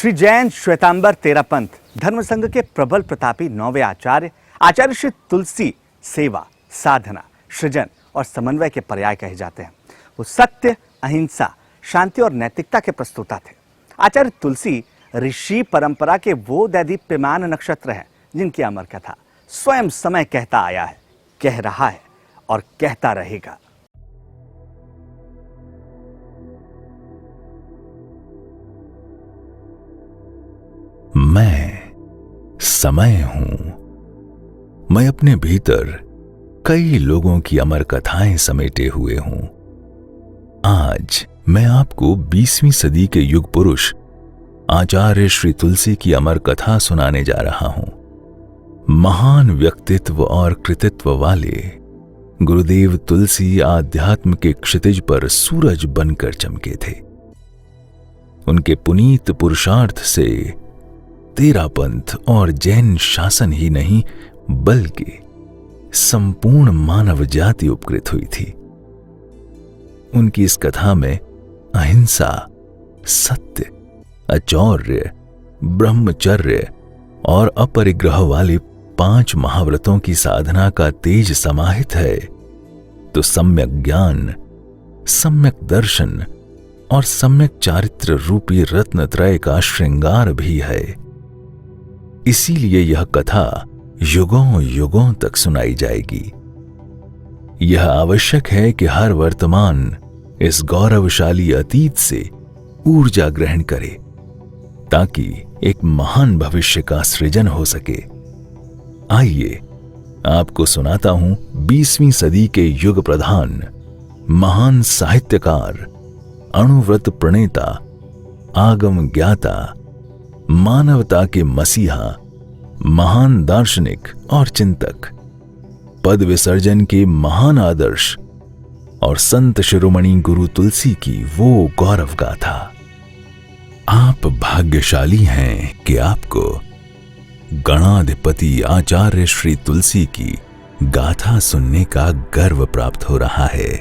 श्री जैन श्वेतांबर तेरापंथ धर्म संघ के प्रबल प्रतापी 9वें आचार्य श्री तुलसी सेवा, साधना, सृजन और समन्वय के पर्याय कहे जाते हैं। वो सत्य, अहिंसा, शांति और नैतिकता के प्रस्तोता थे। आचार्य तुलसी ऋषि परंपरा के वो दैदीप्यमान नक्षत्र हैं जिनकी अमर कथा स्वयं समय कहता आया है, कह रहा है और कहता रहेगा। मैं समय हूं। मैं अपने भीतर कई लोगों की अमर कथाएं समेटे हुए हूं। आज मैं आपको 20वीं सदी के युग पुरुष आचार्य श्री तुलसी की अमर कथा सुनाने जा रहा हूं। महान व्यक्तित्व और कृतित्व वाले गुरुदेव तुलसी आध्यात्म के क्षितिज पर सूरज बनकर चमके थे। उनके पुनीत पुरुषार्थ से तेरापंथ और जैन शासन ही नहीं बल्कि संपूर्ण मानव जाति उपकृत हुई थी। उनकी इस कथा में अहिंसा, सत्य, अचौर्य, ब्रह्मचर्य और अपरिग्रह वाले 5 महाव्रतों की साधना का तेज समाहित है, तो सम्यक ज्ञान, सम्यक दर्शन और सम्यक चारित्र रूपी रत्नत्रय का श्रृंगार भी है। इसीलिए यह कथा युगों युगों तक सुनाई जाएगी। यह आवश्यक है कि हर वर्तमान इस गौरवशाली अतीत से ऊर्जा ग्रहण करे ताकि एक महान भविष्य का सृजन हो सके। आइए आपको सुनाता हूं 20वीं सदी के युग प्रधान, महान साहित्यकार, अणुव्रत प्रणेता, आगम ज्ञाता, मानवता के मसीहा, महान दार्शनिक और चिंतक, पद विसर्जन के महान आदर्श और संत शिरोमणि गुरु तुलसी की वो गौरव गाथा। आप भाग्यशाली हैं कि आपको गणाधिपति आचार्य श्री तुलसी की गाथा सुनने का गर्व प्राप्त हो रहा है।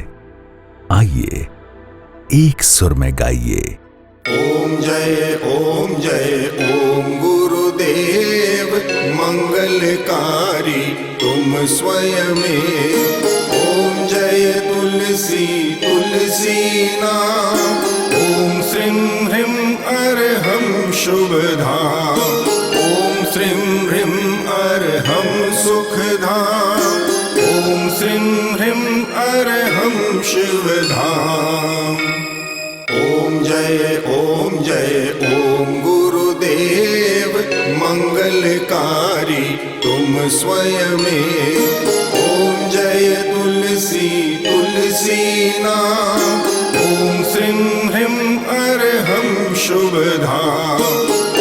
आइए एक सुर में गाइए। ओम जय ओम गुरुदेव मंगलकारी तुम स्वयं। ओम जय तुलसी तुलसी नाम। ओम श्रीं ह्रीं अर्हं शुभधाम। ओम श्रीं ह्रीं अर्हं सुखधाम। ओम श्रीं ह्रीं अर्हं शिवधाम। ओम जय ओम गुरुदेव मंगलकारी तुम स्वयं। ओम जय तुलसी तुलसी नाम। ओम श्रीं ह्रीं अर्हं शुभधाम।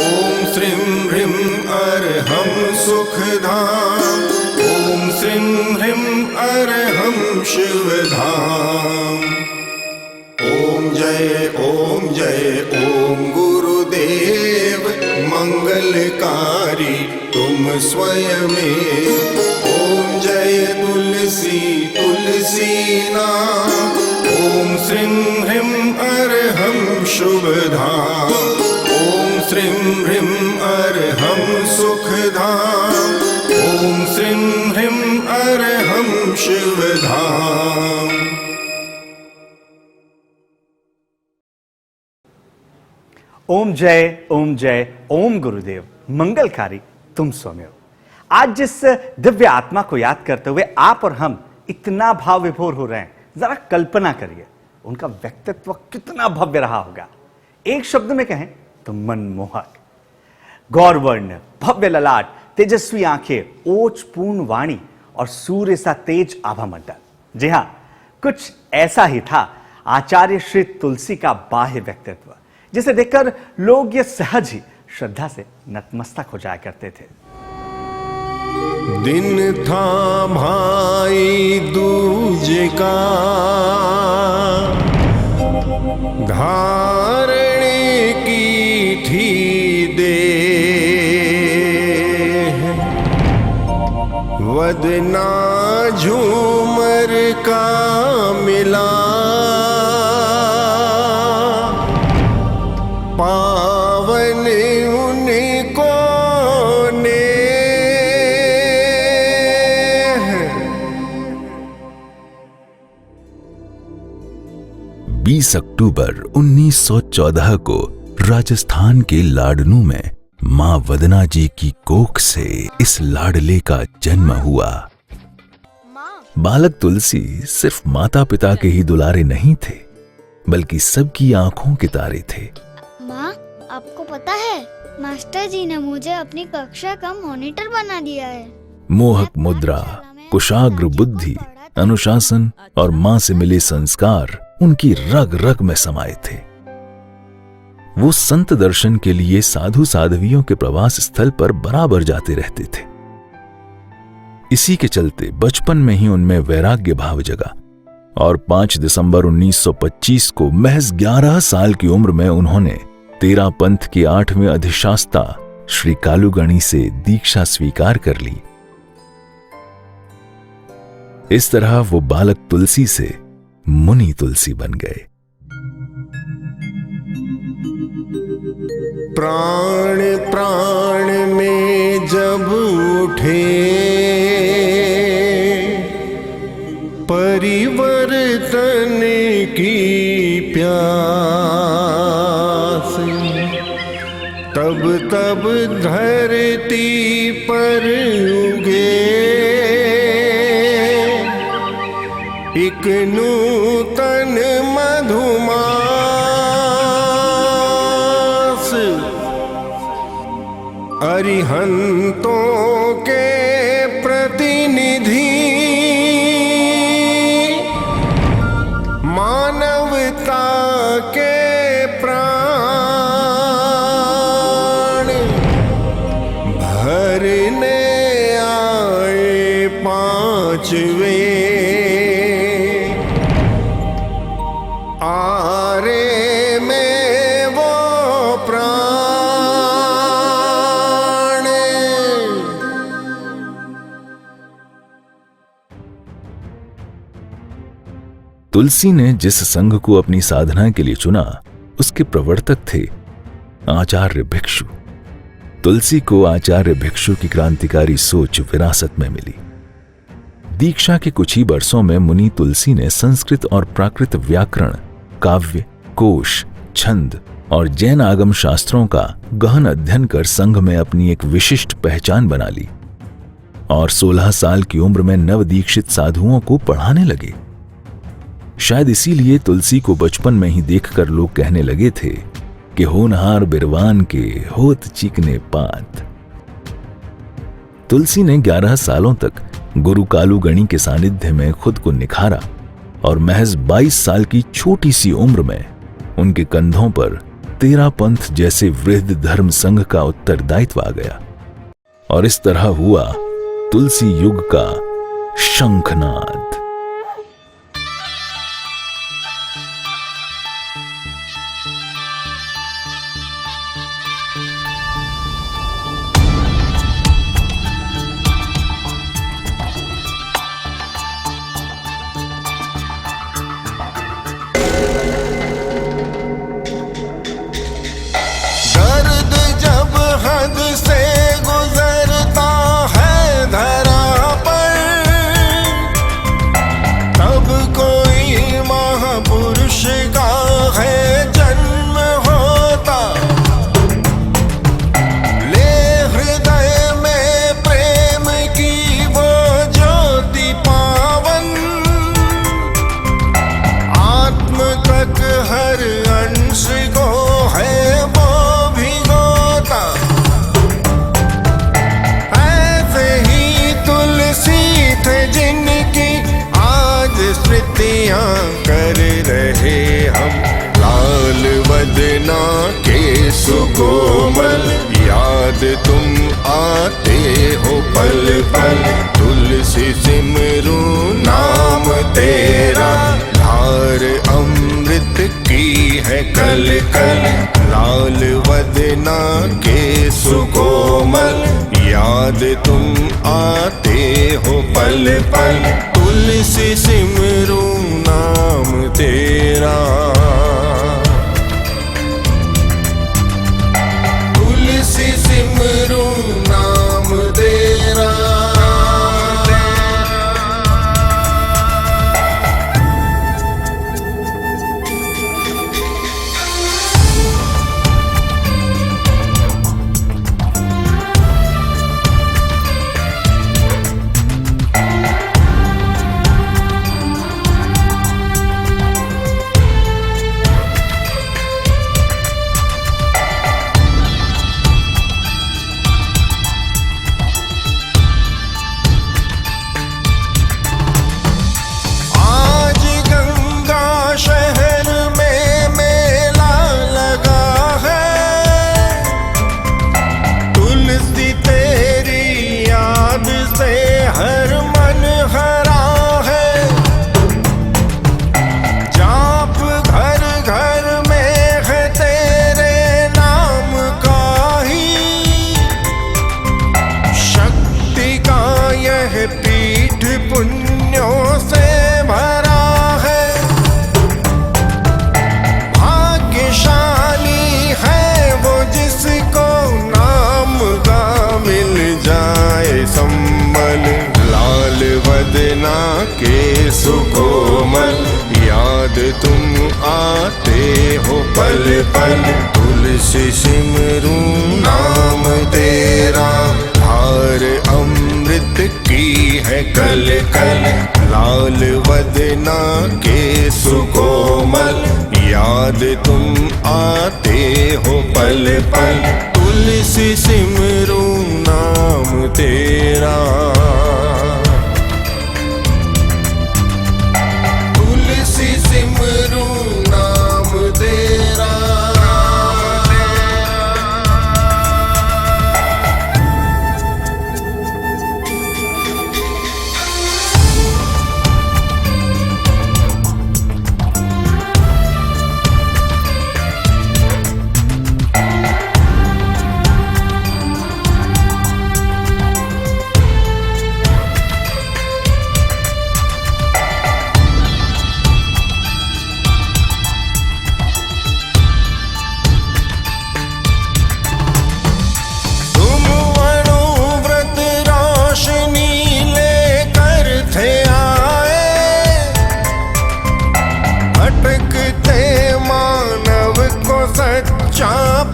ओम श्रीं ह्रीं अर्हं सुखधाम। ओम श्रीं ह्रीं अर्हं शिवधाम। ओम जय ओम गुरुदेव मंगलकारी तुम स्वयं। ओम जय तुलसी तुलसी नाम। ओम श्रीं ह्रीं अर्हं शुभधाम। ओम श्रीं ह्रीं अर्हं सुखधाम। ओम श्रीं ह्रीं अर्हं शिवधाम। ओम जय ओम गुरुदेव मंगलकारी तुम स्वयं। आज जिस दिव्य आत्मा को याद करते हुए आप और हम इतना भाव विभोर हो रहे हैं, जरा कल्पना करिए उनका व्यक्तित्व कितना भव्य रहा होगा। एक शब्द में कहें तो मनमोहक। गौरवर्ण, भव्य ललाट, तेजस्वी आंखें, ओजपूर्ण वाणी और सूर्य सा तेज आभा मंडल। जी हां, कुछ ऐसा ही था आचार्य श्री तुलसी का बाह्य व्यक्तित्व, जिसे देखकर लोग ये सहज ही श्रद्धा से नतमस्तक हो जाया करते थे। दिन था भाई दूज का, धारणे की थी देह। वदना झूमर का मिला, पावन 30 अक्टूबर 1914 को राजस्थान के लाडनू में मां वदना जी की कोख से इस लाडले का जन्म हुआ। बालक तुलसी सिर्फ माता पिता के ही दुलारे नहीं थे, बल्कि सबकी आंखों के तारे थे। माँ, आपको पता है मास्टर जी ने मुझे अपनी कक्षा का मॉनिटर बना दिया है। मोहक मुद्रा, कुशाग्र बुद्धि, अनुशासन और मां से मिले संस्कार उनकी रग रग में समाये थे। वो संत दर्शन के लिए साधु साध्वियों के प्रवास स्थल पर बराबर जाते रहते थे। इसी के चलते बचपन में ही उनमें वैराग्य भाव जगा और 5 दिसंबर 1925 को महज 11 साल की उम्र में उन्होंने तेरा पंथ के 8वें अधिशास्ता श्री कालूगणी से दीक्षा स्वीकार कर ली। इस तरह वो बालक तुलसी से मुनि तुलसी बन गए। प्राण प्राण में जब उठे परिवर्तन की प्यास, तब तब धरती पर उगे एक नूतन मधुमास। अरिहंतों के प्रतिनिधि मानवता के प्राण भरने आए 5वें आरे में वो प्राण। तुलसी ने जिस संघ को अपनी साधना के लिए चुना, उसके प्रवर्तक थे आचार्य भिक्षु। तुलसी को आचार्य भिक्षु की क्रांतिकारी सोच विरासत में मिली। दीक्षा के कुछ ही वर्षों में मुनि तुलसी ने संस्कृत और प्राकृत व्याकरण, काव्य, कोश, छंद और जैन आगम शास्त्रों का गहन अध्ययन कर संघ में अपनी एक विशिष्ट पहचान बना ली और 16 साल की उम्र में नवदीक्षित साधुओं को पढ़ाने लगे। शायद इसीलिए तुलसी को बचपन में ही देखकर लोग कहने लगे थे कि होनहार बिरवान के होत चिकने पात। तुलसी ने 11 सालों तक गुरु कालूगणी के सानिध्य में खुद को निखारा और महज 22 साल की छोटी सी उम्र में उनके कंधों पर तेरा पंथ जैसे वृहद धर्म संघ का उत्तरदायित्व आ गया और इस तरह हुआ तुलसी युग का शंखनाद। दर्द जब हद से गुजरता है धरा पर, तब कोई महापुरुष का है जन्म होता। ले हृदय में प्रेम की वो ज्योति पावन, आत्म तक हर अंश को है वो भिगोता। ऐसे ही तुलसी थे जिनकी आज स्मृतियां कर रहे हम। लाल वदना के सुकोमल याद तुम आते हो पल पल। तुलसी सिमरू नाम तेरा, धार अमृत की है कल कल। लाल वदना के सुकोमल याद तुम आते हो पल पल। तुलसी सिमरू नाम तेरा, तुलसी सिमरू नाम तेरा। के सुकोमल, याद तुम आते हो पल पल। तुलसी सिमरू नाम तेरा, धार अमृत की है कल कल। लाल वदना के सुकोमल, याद तुम आते हो पल पल। तुलसी सिमरू नाम तेरा, तुलसी सिमरू नाम तेरा।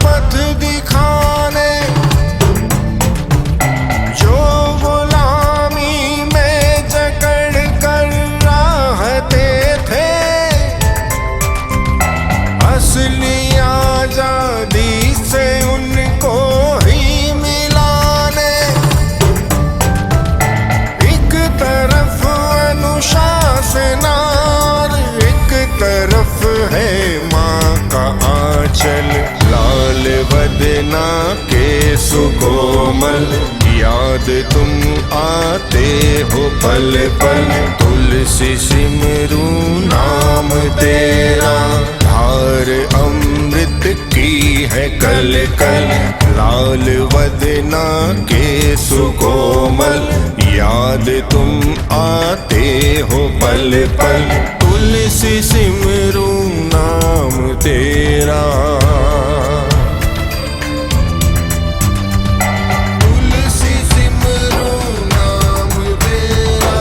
पथ दिखाने जो गुलामी में जकड़ कर रहते थे, असली आजादी से उनको ही मिलाने। एक तरफ अनुशासन और एक तरफ है माँ का आंचल। लाल वदना के सुकोमल, याद तुम आते हो पल पल। तुलसी सिमरू नाम तेरा, धार अमृत की है कल कल। लाल वदना के सुकोमल, याद तुम आते हो पल पल। तुलसी सिमरू नाम तेरा, तुलसी सिमरू नाम तेरा,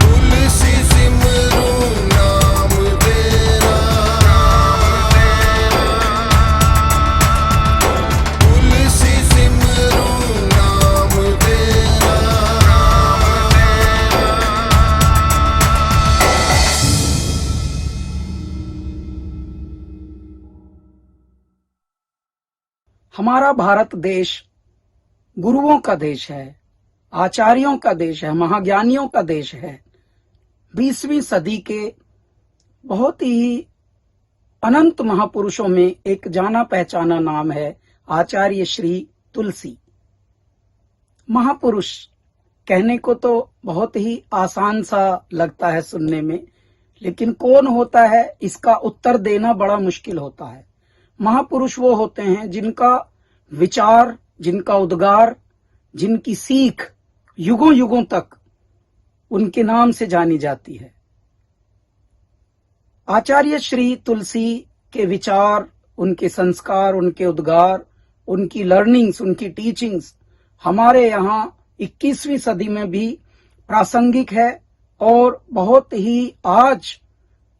तुलसी सिमरू नाम तेरा, तुलसी सिमरू नाम तेरा। हमारा भारत देश गुरुओं का देश है, आचार्यों का देश है, महाज्ञानियों का देश है। 20वीं सदी के बहुत ही अनंत महापुरुषों में एक जाना पहचाना नाम है आचार्य श्री तुलसी। महापुरुष कहने को तो बहुत ही आसान सा लगता है सुनने में, लेकिन कौन होता है इसका उत्तर देना बड़ा मुश्किल होता है। महापुरुष वो होते हैं जिनका विचार, जिनका उद्गार, जिनकी सीख युगों युगों तक उनके नाम से जानी जाती है। आचार्य श्री तुलसी के विचार, उनके संस्कार, उनके उद्गार, उनकी लर्निंग्स, उनकी टीचिंग्स हमारे यहाँ 21वीं सदी में भी प्रासंगिक है और बहुत ही आज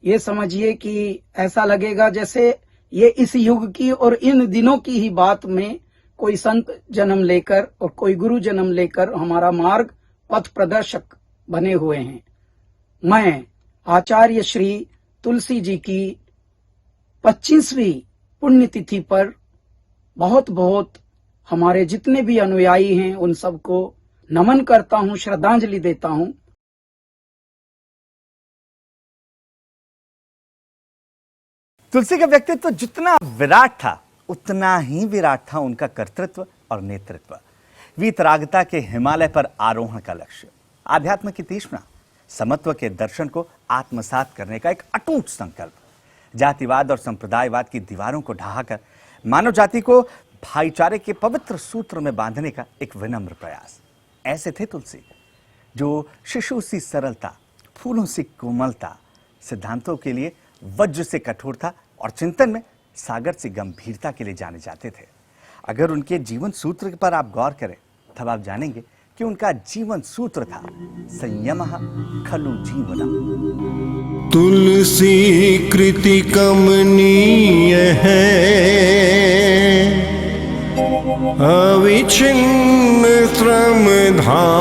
ये समझिए कि ऐसा लगेगा जैसे ये इस युग की और इन दिनों की ही बात में कोई संत जन्म लेकर और कोई गुरु जन्म लेकर हमारा मार्ग पथ प्रदर्शक बने हुए हैं। मैं आचार्य श्री तुलसी जी की 25वीं पुण्यतिथि पर बहुत बहुत हमारे जितने भी अनुयायी हैं उन सबको नमन करता हूं, श्रद्धांजलि देता हूं। तुलसी का व्यक्तित्व जितना विराट था उतना ही विराट था उनका कर्तृत्व और नेतृत्व। वीतरागता के हिमालय पर आरोहण का लक्ष्य, आध्यात्म की तृष्णा, समत्व के दर्शन को आत्मसात करने का एक अटूट संकल्प, जातिवाद और संप्रदायवाद की दीवारों को ढहाकर मानव जाति को भाईचारे के पवित्र सूत्र में बांधने का एक विनम्र प्रयास। ऐसे थे तुलसी, जो शिशु सी सरलता, फूलों सी कोमलता, सिद्धांतों के लिए वज्र से कठोरता और चिंतन में सागर से गंभीरता के लिए जाने जाते थे। अगर उनके जीवन सूत्र पर आप गौर करें तब आप जानेंगे कि उनका जीवन सूत्र था संयमः खलु जीवनम्। तुलसी कृति कमनीय है, अविच्छिन्न श्रम धार,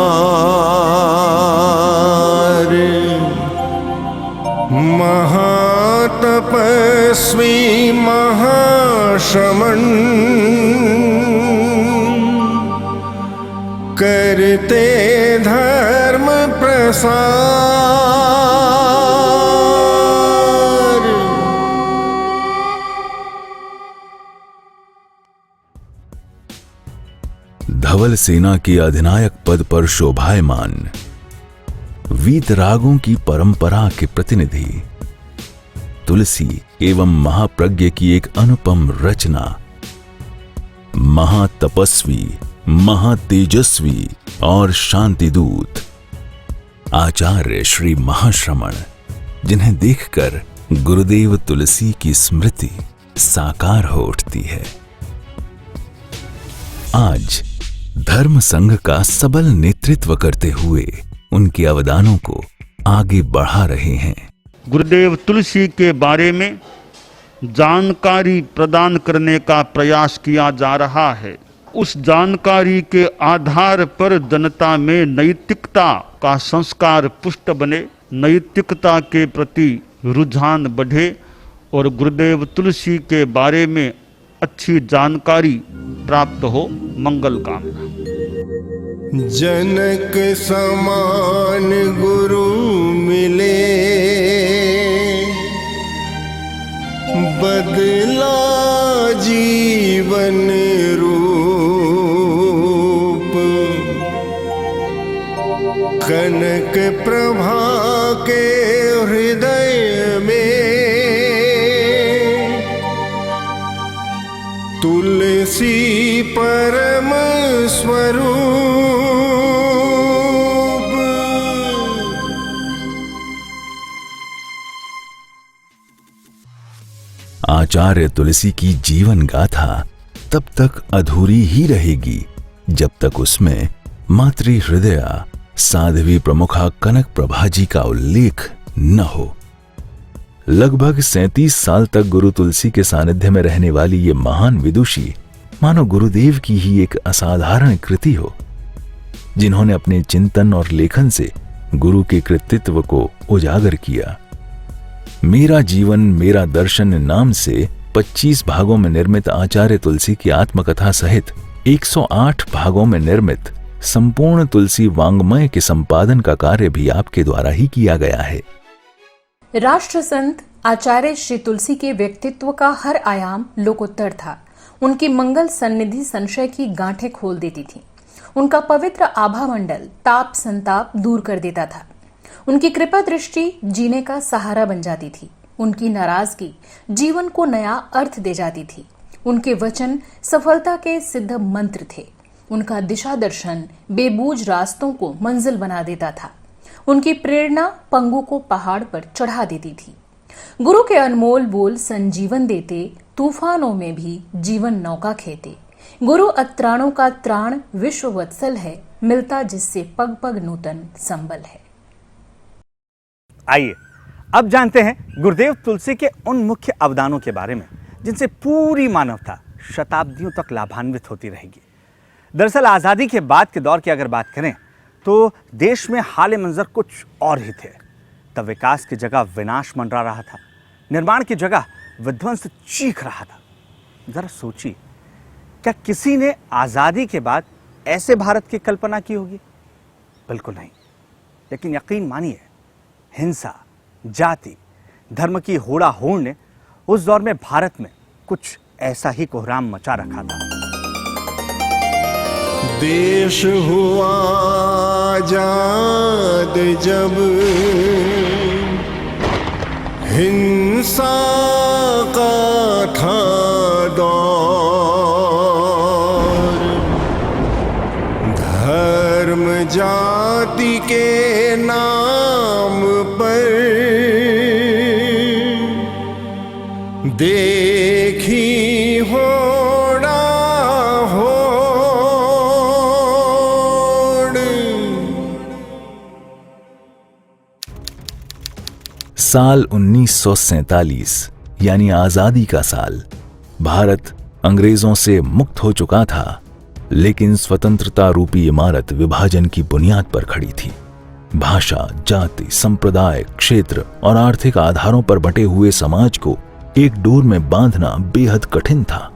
महातपस्वी महाश्रमण, करते धर्म प्रसार। धवल सेना के अधिनायक पद पर शोभायमान, वीतरागों की परंपरा के प्रतिनिधि, तुलसी एवं महाप्रज्ञ की एक अनुपम रचना, महातपस्वी, महातेजस्वी और शांतिदूत आचार्य श्री महाश्रमण, जिन्हें देखकर गुरुदेव तुलसी की स्मृति साकार हो उठती है। आज धर्म संघ का सबल नेतृत्व करते हुए उनके अवदानों को आगे बढ़ा रहे हैं। गुरुदेव तुलसी के बारे में जानकारी प्रदान करने का प्रयास किया जा रहा है। उस जानकारी के आधार पर जनता में नैतिकता का संस्कार पुष्ट बने, नैतिकता के प्रति रुझान बढ़े और गुरुदेव तुलसी के बारे में अच्छी जानकारी प्राप्त हो। मंगल कामना। जनक समान गुरु मिले, बदला जीवन रूप, कनक प्रभा के हृदय में तुलसी परम स्वरूप। आचार्य तुलसी की जीवन गाथा तब तक अधूरी ही रहेगी जब तक उसमें मातृ हृदया साध्वी प्रमुखा कनक प्रभा जी का उल्लेख न हो। लगभग 37 साल तक गुरु तुलसी के सानिध्य में रहने वाली ये महान विदुषी मानो गुरुदेव की ही एक असाधारण कृति हो, जिन्होंने अपने चिंतन और लेखन से गुरु के कृतित्व को उजागर किया। मेरा जीवन मेरा दर्शन नाम से 25 भागों में निर्मित आचार्य तुलसी की आत्मकथा सहित 108 भागों में निर्मित संपूर्ण तुलसी वांग्मय के संपादन का कार्य भी आपके द्वारा ही किया गया है। राष्ट्र संत आचार्य श्री तुलसी के व्यक्तित्व का हर आयाम लोकोत्तर था। उनकी मंगल सन्निधि संशय की गांठें खोल देती थी। उनका पवित्र आभा मंडल ताप संताप दूर कर देता था। उनकी कृपा दृष्टि जीने का सहारा बन जाती थी। उनकी नाराजगी जीवन को नया अर्थ दे जाती थी। उनके वचन सफलता के सिद्ध मंत्र थे। उनका दिशा दर्शन बेबूझ रास्तों को मंजिल बना देता था। उनकी प्रेरणा पंगु को पहाड़ पर चढ़ा देती थी। गुरु के अनमोल बोल संजीवन देते, तूफानों में भी जीवन नौका खेते। गुरु अत्राणों का त्राण विश्व वत्सल है, मिलता जिससे पग पग नूतन संबल है। आइए अब जानते हैं गुरुदेव तुलसी के उन मुख्य अवदानों के बारे में जिनसे पूरी मानवता शताब्दियों तक लाभान्वित होती रहेगी। दरअसल आज़ादी के बाद के दौर की अगर बात करें तो देश में हाल मंजर कुछ और ही थे। तब विकास की जगह विनाश मंडरा रहा था, निर्माण की जगह विध्वंस चीख रहा था। जरा सोचिए, क्या किसी ने आज़ादी के बाद ऐसे भारत की कल्पना की होगी? बिल्कुल नहीं। लेकिन यकीन मानिए, हिंसा, जाति, धर्म की होड़ा होड़ ने उस दौर में भारत में कुछ ऐसा ही कोहराम मचा रखा था। देश हुआ आजाद जब, हिंसा का था दौर, धर्म जाति के नाम पर देखी होड़ा होड़। साल 1947 यानी आजादी का साल। भारत अंग्रेजों से मुक्त हो चुका था, लेकिन स्वतंत्रता रूपी इमारत विभाजन की बुनियाद पर खड़ी थी। भाषा, जाति, संप्रदाय, क्षेत्र और आर्थिक आधारों पर बंटे हुए समाज को एक डोर में बांधना बेहद कठिन था।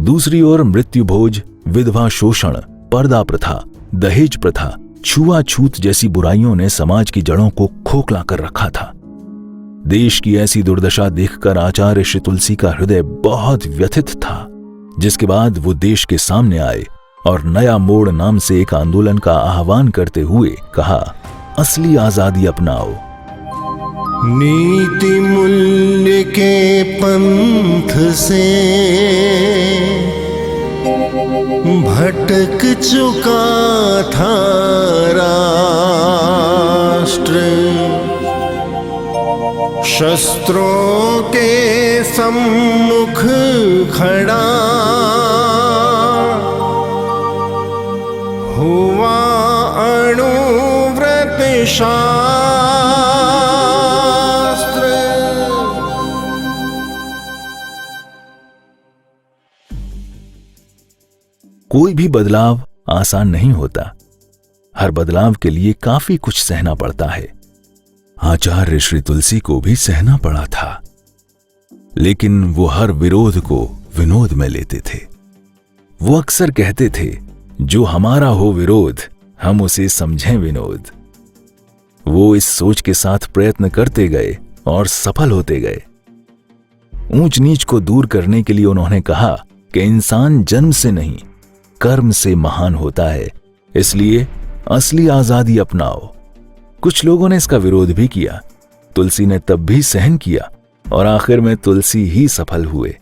दूसरी ओर मृत्यु भोज, विधवा शोषण, पर्दा प्रथा, दहेज प्रथा, छुआछूत जैसी बुराइयों ने समाज की जड़ों को खोखला कर रखा था। देश की ऐसी दुर्दशा देखकर आचार्य श्री तुलसी का हृदय बहुत व्यथित था, जिसके बाद वो देश के सामने आए और नया मोड़ नाम से एक आंदोलन का आह्वान करते हुए कहा, असली आजादी अपनाओ। नीति मूल्य के पंथ से भटक चुका था राष्ट्र, शस्त्रों के सम्मुख खड़ा हुआ अणुव्रत शास्त्र। कोई भी बदलाव आसान नहीं होता। हर बदलाव के लिए काफी कुछ सहना पड़ता है। आचार्य श्री तुलसी को भी सहना पड़ा था, लेकिन वो हर विरोध को विनोद में लेते थे। वो अक्सर कहते थे, जो हमारा हो विरोध हम उसे समझें विनोद। वो इस सोच के साथ प्रयत्न करते गए और सफल होते गए। ऊंच नीच को दूर करने के लिए उन्होंने कहा कि इंसान जन्म से नहीं, कर्म से महान होता है, इसलिए असली आजादी अपनाओ। कुछ लोगों ने इसका विरोध भी किया। तुलसी ने तब भी सहन किया और आखिर में तुलसी ही सफल हुए।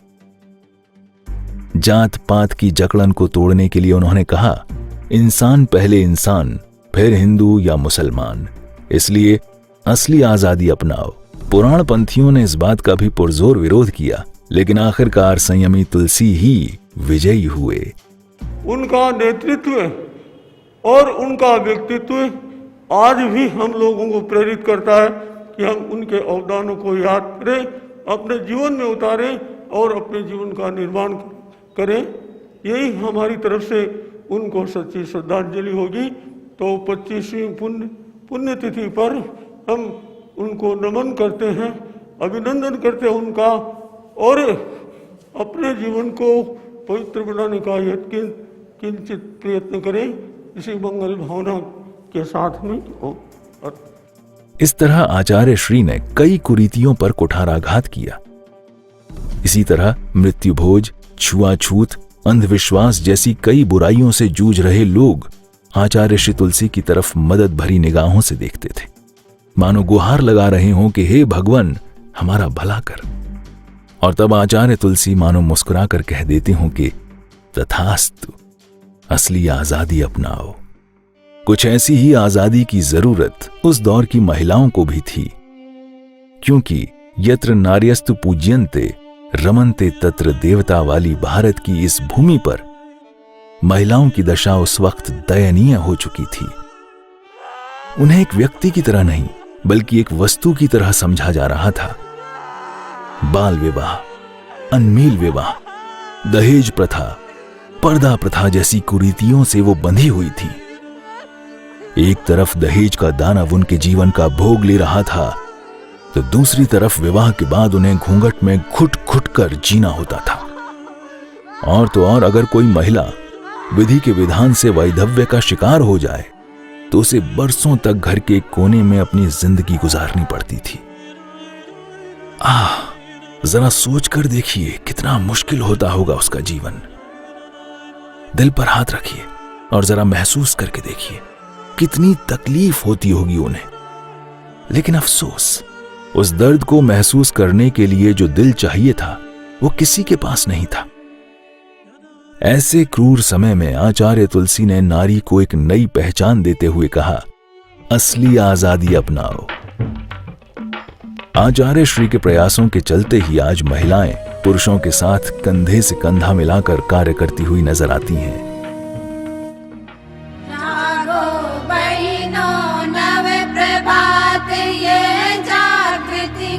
जात पात की जकड़न को तोड़ने के लिए उन्होंने कहा, इंसान पहले इंसान, फिर हिंदू या मुसलमान, इसलिए असली आजादी अपनाओ। पुराण पंथियों ने इस बात का भी पुरजोर विरोध किया, लेकिन आखिरकार संयमी तुलसी ही विजयी हुए। उनका नेतृत्व और उनका व्यक्तित्व आज भी हम लोगों को प्रेरित करता है कि हम उनके अवदानों को याद करें, अपने जीवन में उतारें और अपने जीवन का निर्माण करें। यही हमारी तरफ से उनको सच्ची श्रद्धांजलि होगी। तो 25वीं पुण्यतिथि पर हम उनको नमन करते हैं, अभिनंदन करते हैं उनका, और अपने जीवन को पवित्र बनाने का किंचित प्रयत्न करें, इसी मंगल भावना के साथ में। इस तरह आचार्य श्री ने कई कुरीतियों पर कुठाराघात किया। इसी तरह मृत्यु भोज, छुआछूत, अंधविश्वास जैसी कई बुराइयों से जूझ रहे लोग आचार्य श्री तुलसी की तरफ मदद भरी निगाहों से देखते थे, मानो गुहार लगा रहे हों कि हे भगवान हमारा भला कर। और तब आचार्य तुलसी मानो मुस्कुरा कर कह देते हों कि तथास्तु, असली आजादी अपनाओ। कुछ ऐसी ही आजादी की जरूरत उस दौर की महिलाओं को भी थी, क्योंकि यत्र नार्यस्तु पूज्यन्ते रमन्ते तत्र देवता वाली भारत की इस भूमि पर महिलाओं की दशा उस वक्त दयनीय हो चुकी थी। उन्हें एक व्यक्ति की तरह नहीं, बल्कि एक वस्तु की तरह समझा जा रहा था। बाल विवाह, अनमील विवाह, दहेज प्रथा, पर्दा प्रथा जैसी कुरीतियों से वो बंधी हुई थी। एक तरफ दहेज का दानव उनके जीवन का भोग ले रहा था, तो दूसरी तरफ विवाह के बाद उन्हें घूंघट में घुट घुट कर जीना होता था। और तो और अगर कोई महिला विधि के विधान से वैधव्य का शिकार हो जाए तो उसे बरसों तक घर के कोने में अपनी जिंदगी गुजारनी पड़ती थी। जरा सोच कर देखिए कितना मुश्किल होता होगा उसका जीवन। दिल पर हाथ रखिए और जरा महसूस करके देखिए कितनी तकलीफ होती होगी उन्हें। लेकिन अफसोस, उस दर्द को महसूस करने के लिए जो दिल चाहिए था वो किसी के पास नहीं था। ऐसे क्रूर समय में आचार्य तुलसी ने नारी को एक नई पहचान देते हुए कहा, असली आजादी अपनाओ। आचार्य श्री के प्रयासों के चलते ही आज महिलाएं पुरुषों के साथ कंधे से कंधा मिलाकर कार्य करती हुई नजर आती हैं। बहिनो नव प्रभात ये जागृति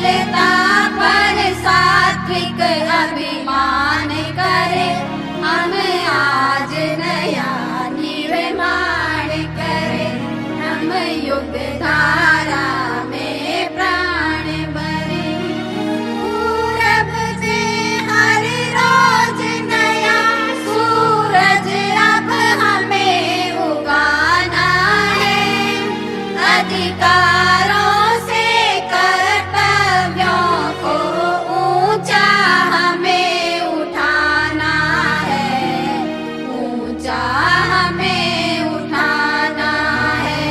शीलता पर सात्विक अभिमान करे, हम आज नया निर्माण करे, हम युग धारा में प्राण भरे। पूरब से हर रोज नया सूरज अब हमें उगाना है, अधिकारों से कर्तव्यों को ऊंचा हमें उठाना है, ऊंचा हमें उठाना है।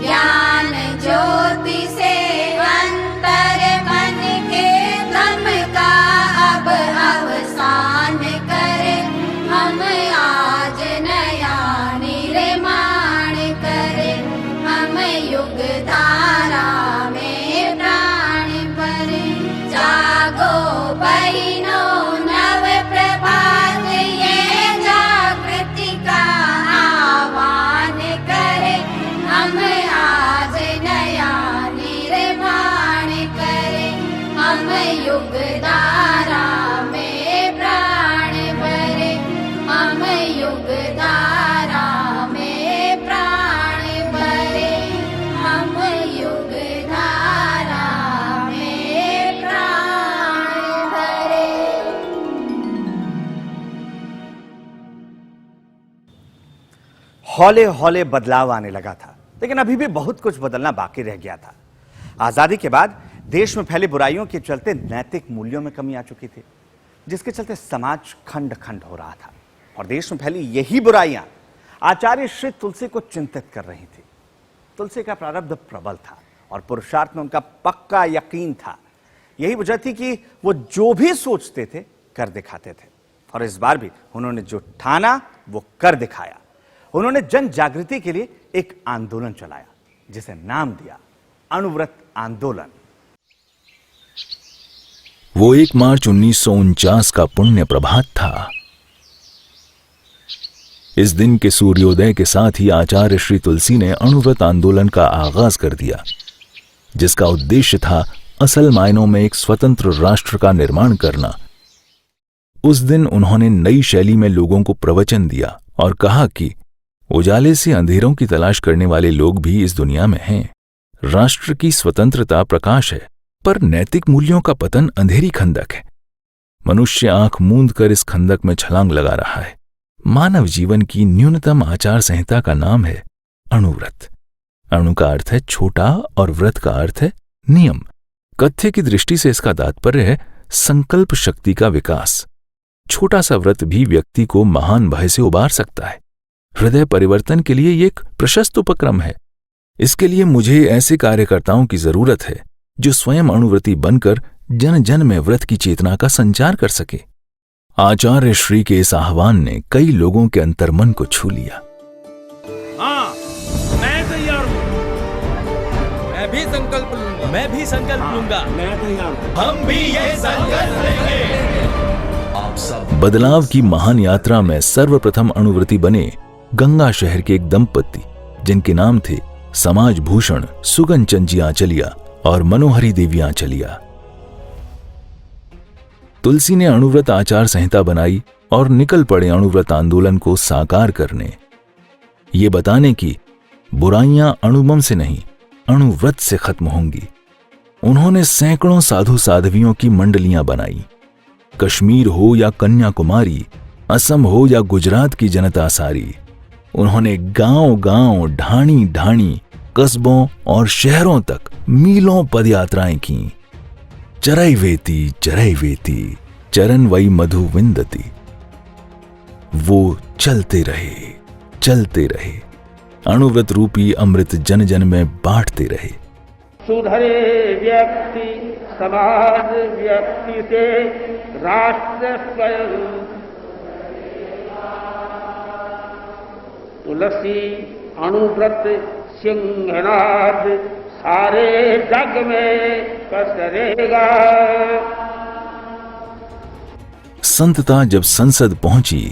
ज्ञान ज्योति से अंतर बन के धर्म का अब अवसान करे, हम आज नया निर्माण करे, हम युग धारा में प्राण भरे। जागो बहिनों नव प्रभात ये जागृति का आह्वान करे, हम आज नया निर्माण करे, हम युग धारा में प्राण भरे, हम युग धारा में प्राण भरे, हम युग धारा में प्राण भरे। हौले हौले बदलाव आने लगा था, लेकिन अभी भी बहुत कुछ बदलना बाकी रह गया था। आजादी के बाद देश में फैली बुराइयों के चलते नैतिक मूल्यों में कमी आ चुकी थी, जिसके चलते समाज खंड खंड हो रहा था। और देश में फैली यही बुराइयां आचार्य श्री तुलसी को चिंतित कर रही थी। तुलसी का प्रारब्ध प्रबल था और पुरुषार्थ में उनका पक्का यकीन था। यही वजह थी कि वो जो भी सोचते थे कर दिखाते थे, और इस बार भी उन्होंने जो ठाना वो कर दिखाया। उन्होंने जन जागृति के लिए एक आंदोलन चलाया, जिसे नाम दिया अणुव्रत आंदोलन। वो 1 मार्च 1949 का पुण्य प्रभात था। इस दिन के सूर्योदय के साथ ही आचार्य श्री तुलसी ने अणुव्रत आंदोलन का आगाज कर दिया, जिसका उद्देश्य था असल मायनों में एक स्वतंत्र राष्ट्र का निर्माण करना। उस दिन उन्होंने नई शैली में लोगों को प्रवचन दिया और कहा कि उजाले से अंधेरों की तलाश करने वाले लोग भी इस दुनिया में हैं। राष्ट्र की स्वतंत्रता प्रकाश है, पर नैतिक मूल्यों का पतन अंधेरी खंदक है। मनुष्य आंख मूंद कर इस खंदक में छलांग लगा रहा है। मानव जीवन की न्यूनतम आचार संहिता का नाम है अणुव्रत। अणु का अर्थ है छोटा और व्रत का अर्थ है नियम। कथ्य की दृष्टि से इसका तात्पर्य है संकल्प शक्ति का विकास। छोटा सा व्रत भी व्यक्ति को महान भय से उबार सकता है। हृदय परिवर्तन के लिए ये एक प्रशस्त उपक्रम है। इसके लिए मुझे ऐसे कार्यकर्ताओं की जरूरत है जो स्वयं अणुव्रती बनकर जन जन में व्रत की चेतना का संचार कर सके। आचार्य श्री के इस आह्वान ने कई लोगों के अंतर्मन को छू लिया। हाँ, मैं तैयार हूँ। मैं भी संकल्प लूंगा। मैं भी संकल्प लूंगा। मैं तैयार हूँ। हम भी ये संकल्प लेंगे। आप सब बदलाव की महान यात्रा में सर्वप्रथम अणुव्रती बने गंगा शहर के एक दंपति, जिनके नाम थे समाज भूषण सुगन चंद जी आंचलिया और मनोहरी देवी आंचलिया। तुलसी ने अणुव्रत आचार संहिता बनाई और निकल पड़े अणुव्रत आंदोलन को साकार करने। ये बताने की बुराइयां अणुबम से नहीं अणुव्रत से खत्म होंगी। उन्होंने सैकड़ों साधु साध्वियों की मंडलियां बनाई। कश्मीर हो या कन्याकुमारी, असम हो या गुजरात की जनता सारी, उन्होंने गांव गांव, ढाणी ढाणी, कस्बों और शहरों तक मीलों पदयात्राएं की। चरैवेति चरैवेति चरण वै मधु विंदति। वो चलते रहे, अणुव्रत रूपी अमृत जन जन में बांटते रहे। सुधरे व्यक्ति समाज, व्यक्ति से राष्ट्र स्वयं। तुलसी अणुव्रत सिंहनाद सारे जग में पसरेगा। संतता जब संसद पहुंची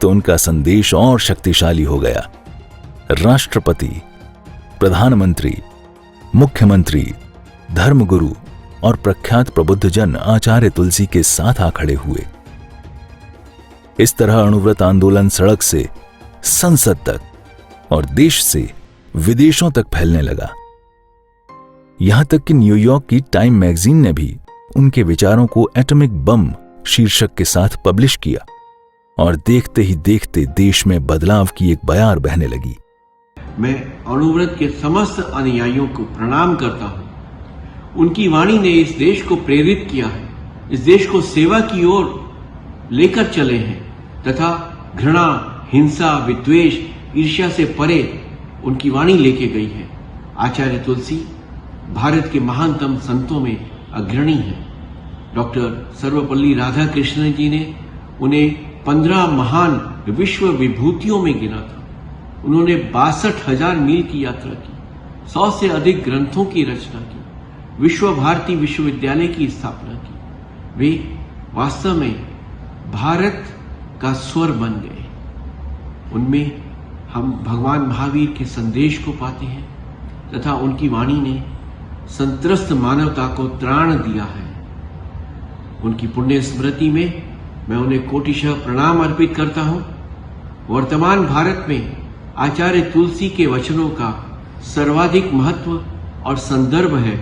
तो उनका संदेश और शक्तिशाली हो गया। राष्ट्रपति, प्रधानमंत्री, मुख्यमंत्री, धर्मगुरु और प्रख्यात प्रबुद्ध जन आचार्य तुलसी के साथ आ खड़े हुए। इस तरह अणुव्रत आंदोलन सड़क से संसद तक और देश से विदेशों तक फैलने लगा। यहां तक कि न्यूयॉर्क की टाइम मैगजीन ने भी उनके विचारों को एटॉमिक बम शीर्षक के साथ पब्लिश किया और देखते ही देखते देश में बदलाव की एक बयार बहने लगी। मैं अणुव्रत के समस्त अनुयायियों को प्रणाम करता हूं। उनकी वाणी ने इस देश को प्रेरित किया है, इस देश को सेवा की ओर लेकर चले हैं तथा घृणा, हिंसा, विद्वेष, ईर्ष्या से परे उनकी वाणी लेके गई है। आचार्य तुलसी भारत के महानतम संतों में अग्रणी हैं। डॉक्टर सर्वपल्ली राधाकृष्णन जी ने उन्हें 15 महान विश्व विभूतियों में गिना था। उन्होंने 62,000 मील की यात्रा की, 100 से अधिक ग्रंथों की रचना की, विश्व भारती विश्वविद्यालय की स्थापना की। वे वास्तव में भारत का स्वर बन गए। उनमें हम भगवान महावीर के संदेश को पाते हैं तथा उनकी वाणी ने संत्रस्त मानवता को त्राण दिया है। उनकी पुण्य स्मृति में मैं उन्हें कोटिशः प्रणाम अर्पित करता हूं। वर्तमान भारत में आचार्य तुलसी के वचनों का सर्वाधिक महत्व और संदर्भ है।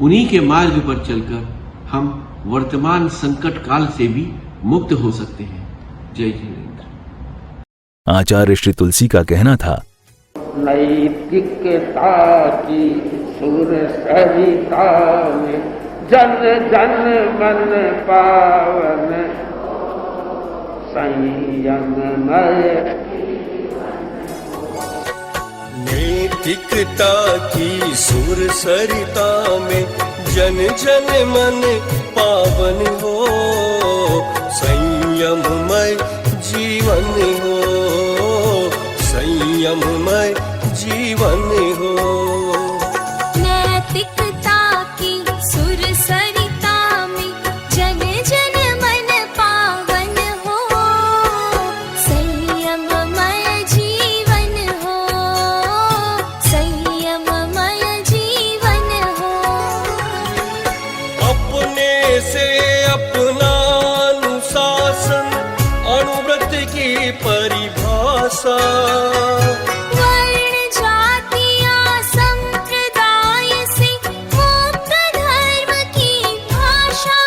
उन्हीं के मार्ग पर चलकर हम वर्तमान संकट काल से भी मुक्त हो सकते हैं। जय जिनेन्द्र। आचार्य श्री तुलसी का कहना था, नैतिकता की सुर सरिता में जन जन मन पावन संयममय। नैतिकता की सुर सरिता में जन जन मन पावन हो, संयममय जीवन हो, संयममय जीवन हो। नैतिकता की सुर सरिता में जन जन मन पावन हो, संयममय जीवन हो, संयममय जीवन हो। अपने से अपना अनुशासन अणुव्रत की परिभाषा, वर्ण जातियां संप्रदाय से मुक्त धर्म की भाषा।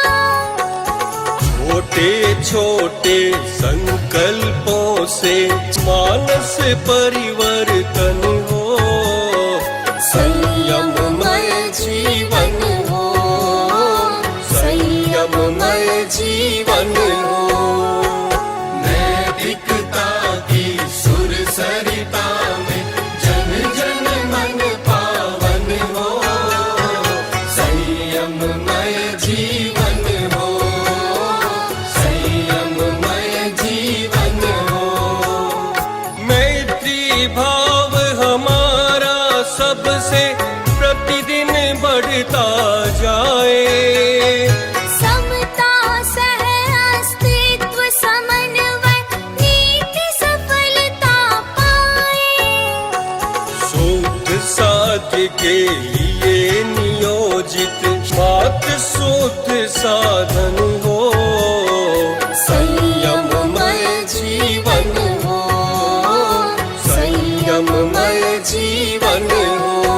छोटे छोटे संकल्पों से मानस परिवर्तन हो, संयममय जीवन हो, संयममय जीवन हो। नैतिकता की सुर सरिता में जन जन मन पावन हो, संयममय जीवन हो, संयममय जीवन हो। मैत्री भाव हमारा सबसे प्रतिदिन बढ़ता जाए, समता सह अस्तित्व समन्वय नीति सफलता पाए। सूत्र साध्य के लिए नियोजित मात सूत्र साधन हो, संयममय जीवन हो, संयममय जीवन हो।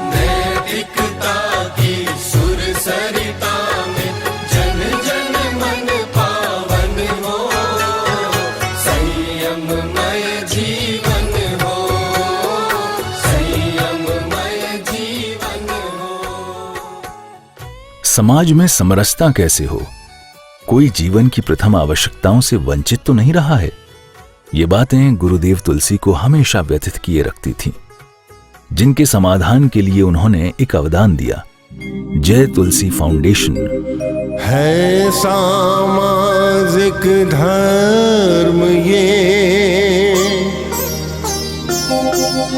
नैतिकता की सुर सरिता में जन जन मन पावन हो, संयममय जीवन हो, संयममय जीवन हो। समाज में समरसता कैसे हो? कोई जीवन की प्रथम आवश्यकताओं से वंचित तो नहीं रहा है। ये बातें गुरुदेव तुलसी को हमेशा व्यथित किए रखती थीं, जिनके समाधान के लिए उन्होंने एक अवदान दिया, जय तुलसी फाउंडेशन। है सामाजिक धर्म ये,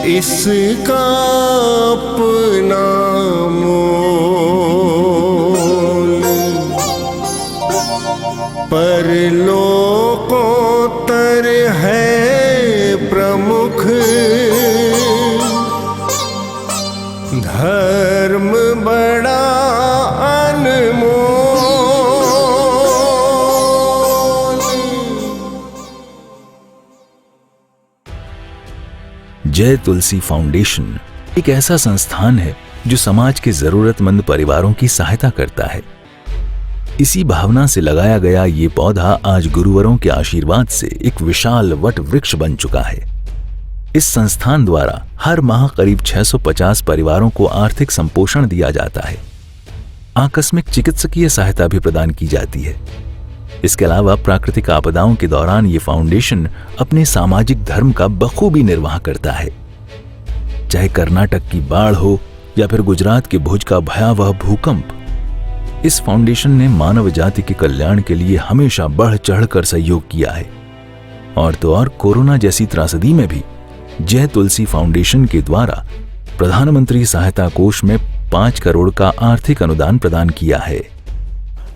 इसका अपना मोल, परलोकोत्तर है प्रमुख धर्म बड़ा जय तुलसी फाउंडेशन एक ऐसा संस्थान है जो समाज के जरूरतमंद परिवारों की सहायता करता है। इसी भावना से लगाया गया ये पौधा आज गुरुवरों के आशीर्वाद से एक विशाल वट वृक्ष बन चुका है। इस संस्थान द्वारा हर माह करीब 650 परिवारों को आर्थिक संपोषण दिया जाता है। आकस्मिक चिकित्सकीय सहायता भी प्रदान की जाती है। इसके अलावा प्राकृतिक आपदाओं के दौरान ये फाउंडेशन अपने सामाजिक धर्म का बखूबी निर्वाह करता है। चाहे कर्नाटक की बाढ़ हो या फिर गुजरात के भुज का भयावह भूकंप, इस फाउंडेशन ने मानव जाति के कल्याण के लिए हमेशा बढ़ चढ़कर सहयोग किया है। और तो और कोरोना जैसी त्रासदी में भी जय तुलसी फाउंडेशन के द्वारा प्रधानमंत्री सहायता कोष में 5 करोड़ का आर्थिक अनुदान प्रदान किया है।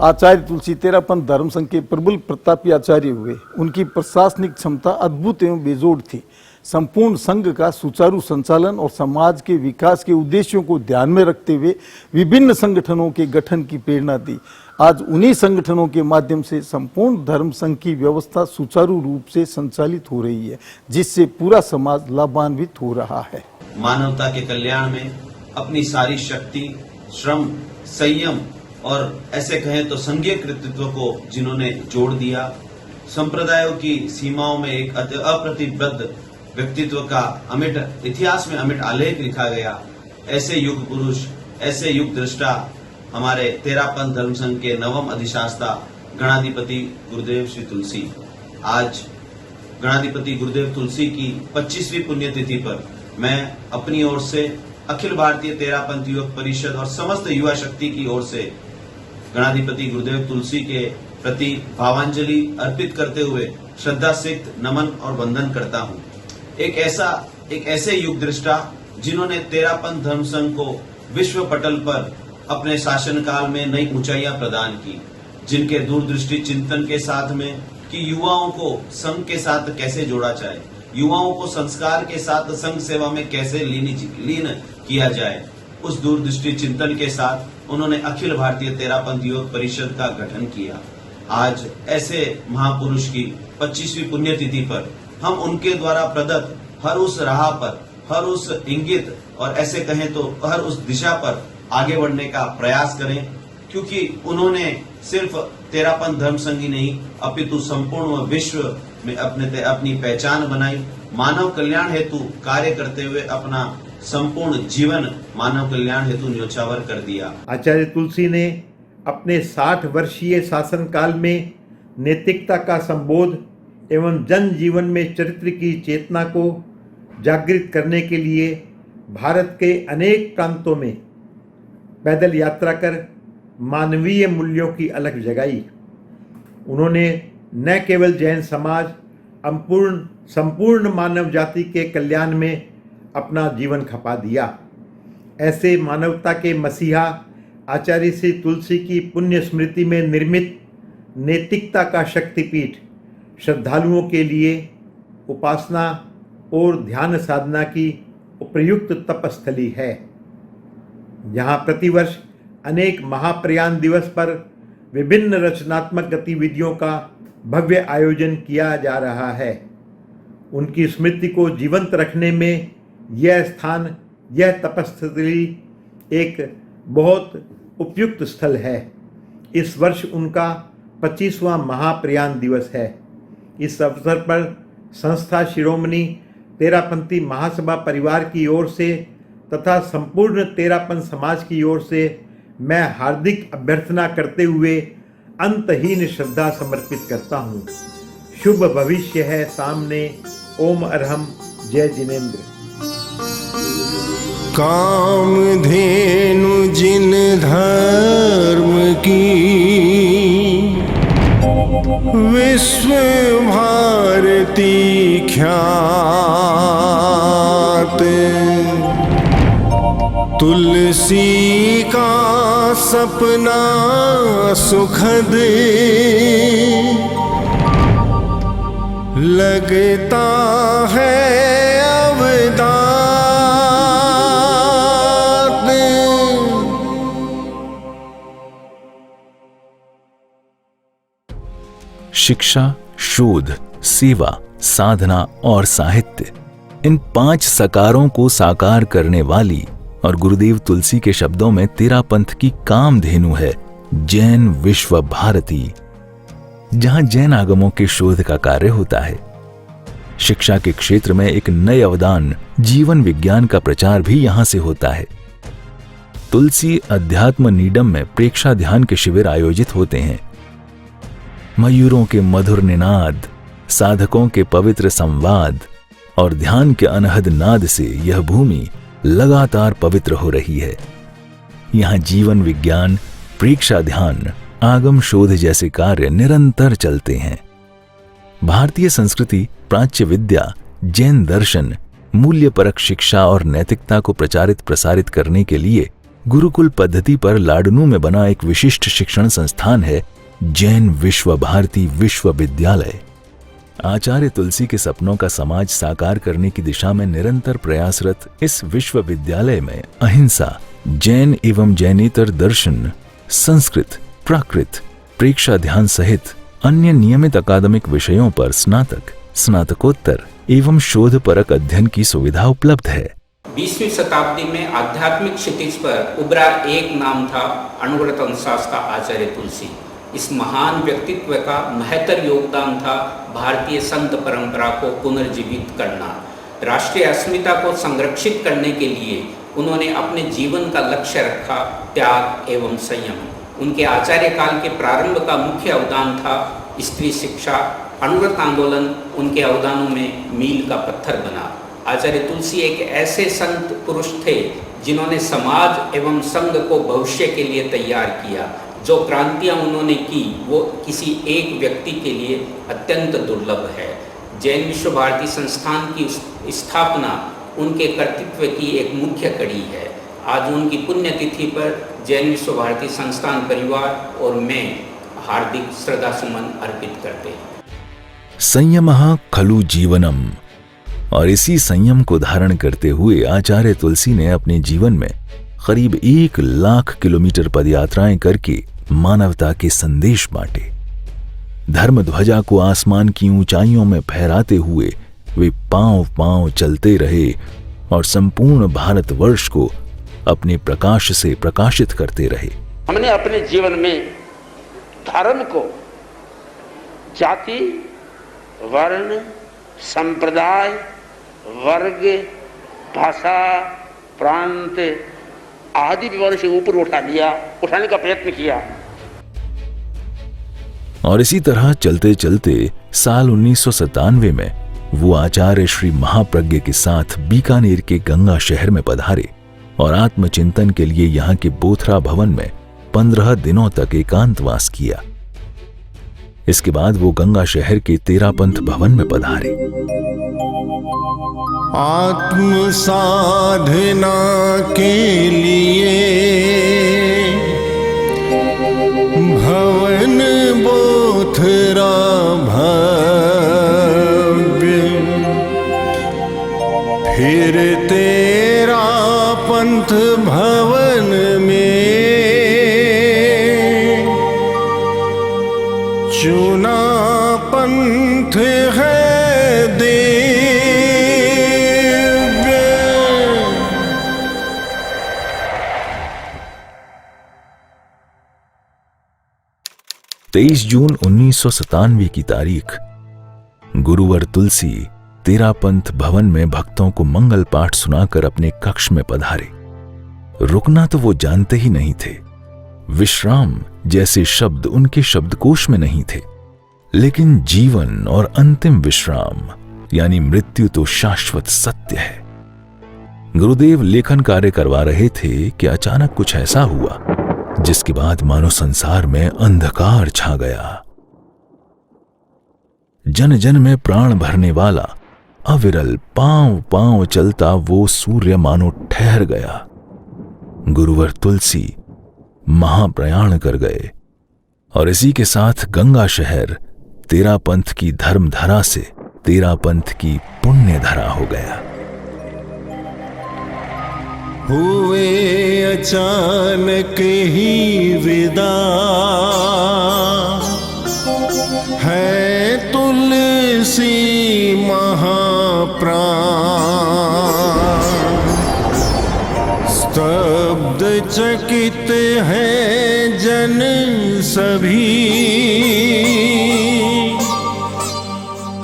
आचार्य तुलसी तेरापंथ धर्म संघ के प्रबल प्रतापी आचार्य हुए। उनकी प्रशासनिक क्षमता अद्भुत एवं बेजोड़ थी। संपूर्ण संघ का सुचारू संचालन और समाज के विकास के उद्देश्यों को ध्यान में रखते हुए विभिन्न संगठनों के गठन की प्रेरणा दी। आज उन्हीं संगठनों के माध्यम से संपूर्ण धर्म संघ की व्यवस्था सुचारू रूप से संचालित हो रही है, जिससे पूरा समाज लाभान्वित हो रहा है। मानवता के कल्याण में अपनी सारी शक्ति, श्रम, संयम और ऐसे कहें तो संघीय कृतित्व को जिन्होंने जोड़ दिया, संप्रदायों की सीमाओं में एक अप्रतिबद्ध व्यक्तित्व का अमिट इतिहास में अमिट आलेख लिखा गया, ऐसे युग पुरुष, ऐसे युग दृष्टा हमारे तेरापंथ धर्म संघ के नवम अधिशास्ता गणाधिपति गुरुदेव श्री तुलसी। आज गणाधिपति गुरुदेव तुलसी की 25वीं पुण्यतिथि पर मैं अपनी ओर से अखिल भारतीय तेरापंथ युवक परिषद और समस्त युवा शक्ति की ओर से गणाधिपति गुरुदेव तुलसी के प्रति भावांजलि अर्पित करते हुए श्रद्धा सिक्त नमन और वंदन करता हूँ। एक ऐसे युग दृष्टा जिन्होंने तेरापंथ धर्म संघ को विश्व पटल पर अपने शासनकाल में नई ऊंचाइयां प्रदान की, जिनके दूरदृष्टि चिंतन के साथ में कि युवाओं को संघ के साथ कैसे जोड़ा जाए, युवाओं को संस्कार के साथ संघ सेवा में कैसे लीन किया जाए, उस दूरदृष्टि चिंतन के साथ उन्होंने अखिल भारतीय तेरापंथ युवक परिषद का गठन किया। आज ऐसे महापुरुष की 25वीं पुण्यतिथि पर हम उनके द्वारा प्रदत्त हर उस राह पर, हर उस इंगित और ऐसे कहें तो हर उस दिशा पर आगे बढ़ने का प्रयास करें, क्योंकि उन्होंने सिर्फ तेरापंथ धर्म संघ ही नहीं अपितु संपूर्ण विश्व में अपनी पहचान बनाई। मानव कल्याण हेतु कार्य करते हुए अपना संपूर्ण जीवन मानव कल्याण हेतु न्योछावर कर दिया। आचार्य तुलसी ने अपने 60 वर्षीय शासनकाल में नैतिकता का संबोध एवं जन जीवन में चरित्र की चेतना को जागृत करने के लिए भारत के अनेक प्रांतों में पैदल यात्रा कर मानवीय मूल्यों की अलख जगाई। उन्होंने न केवल जैन समाज, संपूर्ण मानव जाति के कल्याण में अपना जीवन खपा दिया। ऐसे मानवता के मसीहा आचार्य श्री तुलसी की पुण्य स्मृति में निर्मित नैतिकता का शक्तिपीठ श्रद्धालुओं के लिए उपासना और ध्यान साधना की उपयुक्त तपस्थली है। यहाँ प्रतिवर्ष अनेक महाप्रयाण दिवस पर विभिन्न रचनात्मक गतिविधियों का भव्य आयोजन किया जा रहा है। उनकी स्मृति को जीवंत रखने में यह स्थान, यह तपस्थली एक बहुत उपयुक्त स्थल है। इस वर्ष उनका 25वां महाप्रयाण दिवस है। इस अवसर पर संस्था शिरोमणि तेरापंथी महासभा परिवार की ओर से तथा संपूर्ण तेरापंथ समाज की ओर से मैं हार्दिक अभ्यर्थना करते हुए अंतहीन श्रद्धा समर्पित करता हूँ। शुभ भविष्य है सामने। ओम अरहम। जय जिनेन्द्र। कामधेनु जिन धर्म की विश्व भारती ख्यात, तुलसी का सपना सुखद लगता है अवदात। शिक्षा, शोध, सेवा, साधना और साहित्य, इन 5 सकारों को साकार करने वाली और गुरुदेव तुलसी के शब्दों में तेरा पंथ की कामधेनु है जैन विश्व भारती, जहां जैन आगमों के शोध का कार्य होता है। शिक्षा के क्षेत्र में एक नए अवदान जीवन विज्ञान का प्रचार भी यहां से होता है। तुलसी अध्यात्म नीडम में प्रेक्षा ध्यान के शिविर आयोजित होते हैं। मयूरों के मधुर निनाद, साधकों के पवित्र संवाद और ध्यान के अनहद नाद से यह भूमि लगातार पवित्र हो रही है। यहां जीवन विज्ञान, प्रेक्षा ध्यान, आगम शोध जैसे कार्य निरंतर चलते हैं। भारतीय संस्कृति, प्राच्य विद्या, जैन दर्शन, मूल्यपरक शिक्षा और नैतिकता को प्रचारित प्रसारित करने के लिए गुरुकुल पद्धति पर लाडनू में बना एक विशिष्ट शिक्षण संस्थान है जैन विश्व भारती विश्वविद्यालय। आचार्य तुलसी के सपनों का समाज साकार करने की दिशा में निरंतर प्रयासरत इस विश्वविद्यालय में अहिंसा, जैन एवं जैनेतर दर्शन, संस्कृत, प्राकृत, प्रेक्षा ध्यान सहित अन्य नियमित अकादमिक विषयों पर स्नातक, स्नातकोत्तर एवं शोध परक अध्ययन की सुविधा उपलब्ध है। 20वीं शताब्दी में आध्यात्मिक क्षितिज पर उभरा एक नाम था अणुव्रत अनुशासन का आचार्य तुलसी। इस महान व्यक्तित्व का महत्तर योगदान था भारतीय संत परंपरा को पुनर्जीवित करना। राष्ट्रीय अस्मिता को संरक्षित करने के लिए उन्होंने अपने जीवन का लक्ष्य रखा त्याग एवं संयम। उनके आचार्य काल के प्रारंभ का मुख्य अवदान था स्त्री शिक्षा। अणुव्रत आंदोलन उनके अवदानों में मील का पत्थर बना। आचार्य तुलसी एक ऐसे संत पुरुष थे जिन्होंने समाज एवं संघ को भविष्य के लिए तैयार किया। जो क्रांतियां उन्होंने की वो किसी एक व्यक्ति के लिए अत्यंत दुर्लभ है। जैन विश्व भारती संस्थान की स्थापना उनके कर्तृत्व की एक मुख्य कड़ी है। आज उनकी पुण्यतिथि पर जैन विश्व भारती संस्थान परिवार और मैं हार्दिक श्रद्धा सुमन अर्पित करते हैं। संयमः खलु जीवनम, और इसी संयम को धारण करते हुए आचार्य तुलसी ने अपने जीवन में करीब 1 लाख किलोमीटर पदयात्राएं करके मानवता के संदेश बांटे। धर्म ध्वजा को आसमान की ऊंचाइयों में फहराते हुए वे पांव पांव चलते रहे और संपूर्ण भारतवर्ष को अपने प्रकाश से प्रकाशित करते रहे। हमने अपने जीवन में धर्म को जाति, वर्ण, संप्रदाय, वर्ग, भाषा, प्रांत आदि विवरण से ऊपर उठाने का प्रयत्न किया। और इसी तरह चलते चलते साल 1997 में वो आचार्य श्री महाप्रज्ञ के साथ बीकानेर के गंगा शहर में पधारे और आत्मचिंतन के लिए यहाँ के बोथरा भवन में 15 दिनों तक एकांतवास किया। इसके बाद वो गंगा शहर के तेरापंथ भवन में पधारे। आत्म साधना के लिए भवन बोथरा भव्य, फिर तेरा पंथ भवन में चुना पंथ है दिव्य। 23 जून 1997 की तारीख गुरुवर तुलसी तेरापंथ भवन में भक्तों को मंगल पाठ सुनाकर अपने कक्ष में पधारे। रुकना तो वो जानते ही नहीं थे। विश्राम जैसे शब्द उनके शब्दकोश में नहीं थे, लेकिन जीवन और अंतिम विश्राम यानी मृत्यु तो शाश्वत सत्य है। गुरुदेव लेखन कार्य करवा रहे थे कि अचानक कुछ ऐसा हुआ जिसके बाद मानो संसार में अंधकार छा गया। जन जन में प्राण भरने वाला अविरल पांव पांव चलता वो सूर्य मानो ठहर गया। गुरुवर तुलसी महाप्रयाण कर गए और इसी के साथ गंगा शहर तेरापंथ की धर्मधरा से तेरापंथ की पुण्य धरा हो गया। हुए अचानक ही विदा है तुलसी महाप्राण, चकित हैं जन सभी,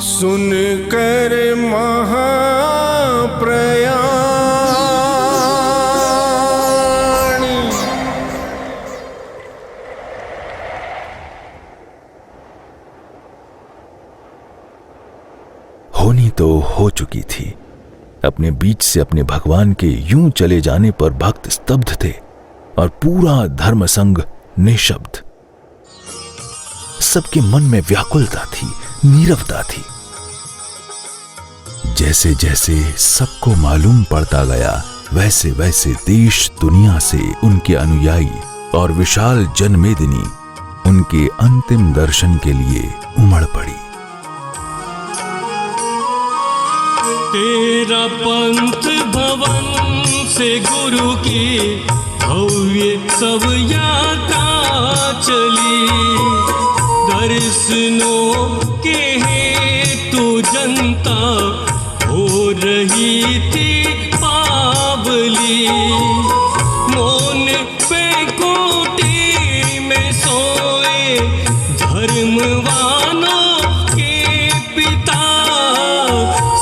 सुनकर महाप्रयाण। होनी तो हो चुकी थी। अपने बीच से अपने भगवान के यूं चले जाने पर भक्त स्तब्ध थे और पूरा धर्म संघ निशब्द। सबके मन में व्याकुलता थी, नीरवता थी। जैसे जैसे सबको मालूम पड़ता गया, वैसे वैसे देश दुनिया से उनके अनुयायी और विशाल जनमेदिनी उनके अंतिम दर्शन के लिए उमड़ पड़ी। तेरा पंथ भवन से गुरु की भव्य सब यात्रा चली, दर्शनों के हेतु जनता हो रही थी पावली। मौन पे कोटी में सोए धर्मवानों के पिता,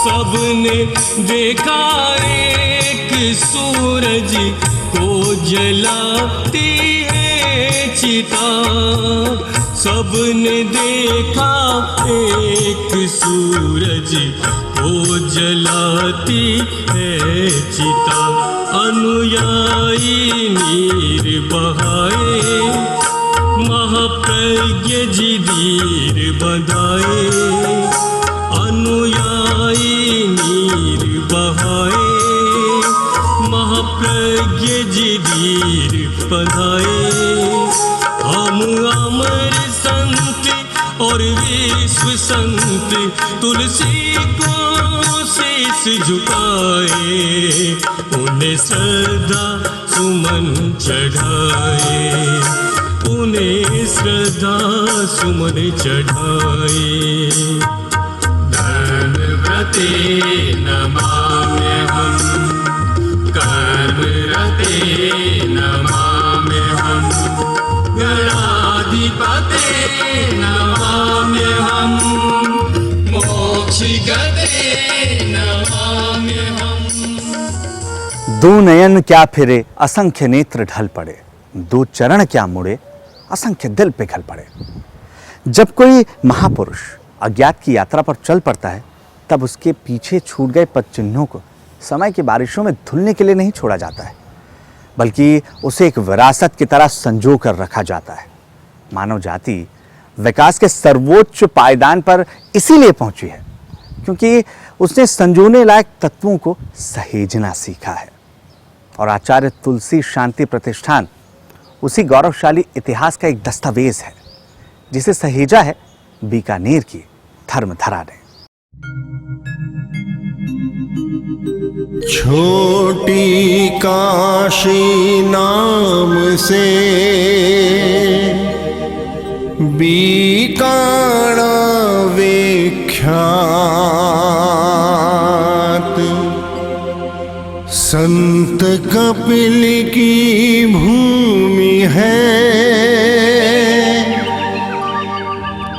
सबने देखा एक सूरज को जलाती है चिता। सबने देखा एक सूरज को जलाती है चिता। अनुयायी नीर बहाए, महाप्रज्ञ जी धीर बधाए। अनुयायी नीर बहाए, महाप्रज्ञ जी धीर बधाए। हम अमर संत और विश्व संत तुलसी को शीश झुकाए, उन्हें श्रद्धा सुमन चढ़ाए, उन्हें श्रद्धा सुमन चढ़ाए। धर्मव्रते नमाम्यहम्, कर्मरते नमाम्यहम्, गणाधिपते नमाम्यहम्, मोक्षगते नमाम्यहम्। दो नयन क्या फिरे असंख्य नेत्र ढल पड़े, दो चरण क्या मुड़े असंख्य दिल पिघल पड़े। जब कोई महापुरुष अज्ञात की यात्रा पर चल पड़ता है, तब उसके पीछे छूट गए पद चिन्हों को समय की बारिशों में धुलने के लिए नहीं छोड़ा जाता है, बल्कि उसे एक विरासत की तरह संजो कर रखा जाता है। मानव जाति विकास के सर्वोच्च पायदान पर इसीलिए पहुंची है क्योंकि उसने संजोने लायक तत्वों को सहेजना सीखा है। और आचार्य तुलसी शांति प्रतिष्ठान उसी गौरवशाली इतिहास का एक दस्तावेज है जिसे सहेजा है बीकानेर की धर्मधरा ने। छोटी काशी नाम से बीकाणा विख्यात, संत कपिल की भूमि है,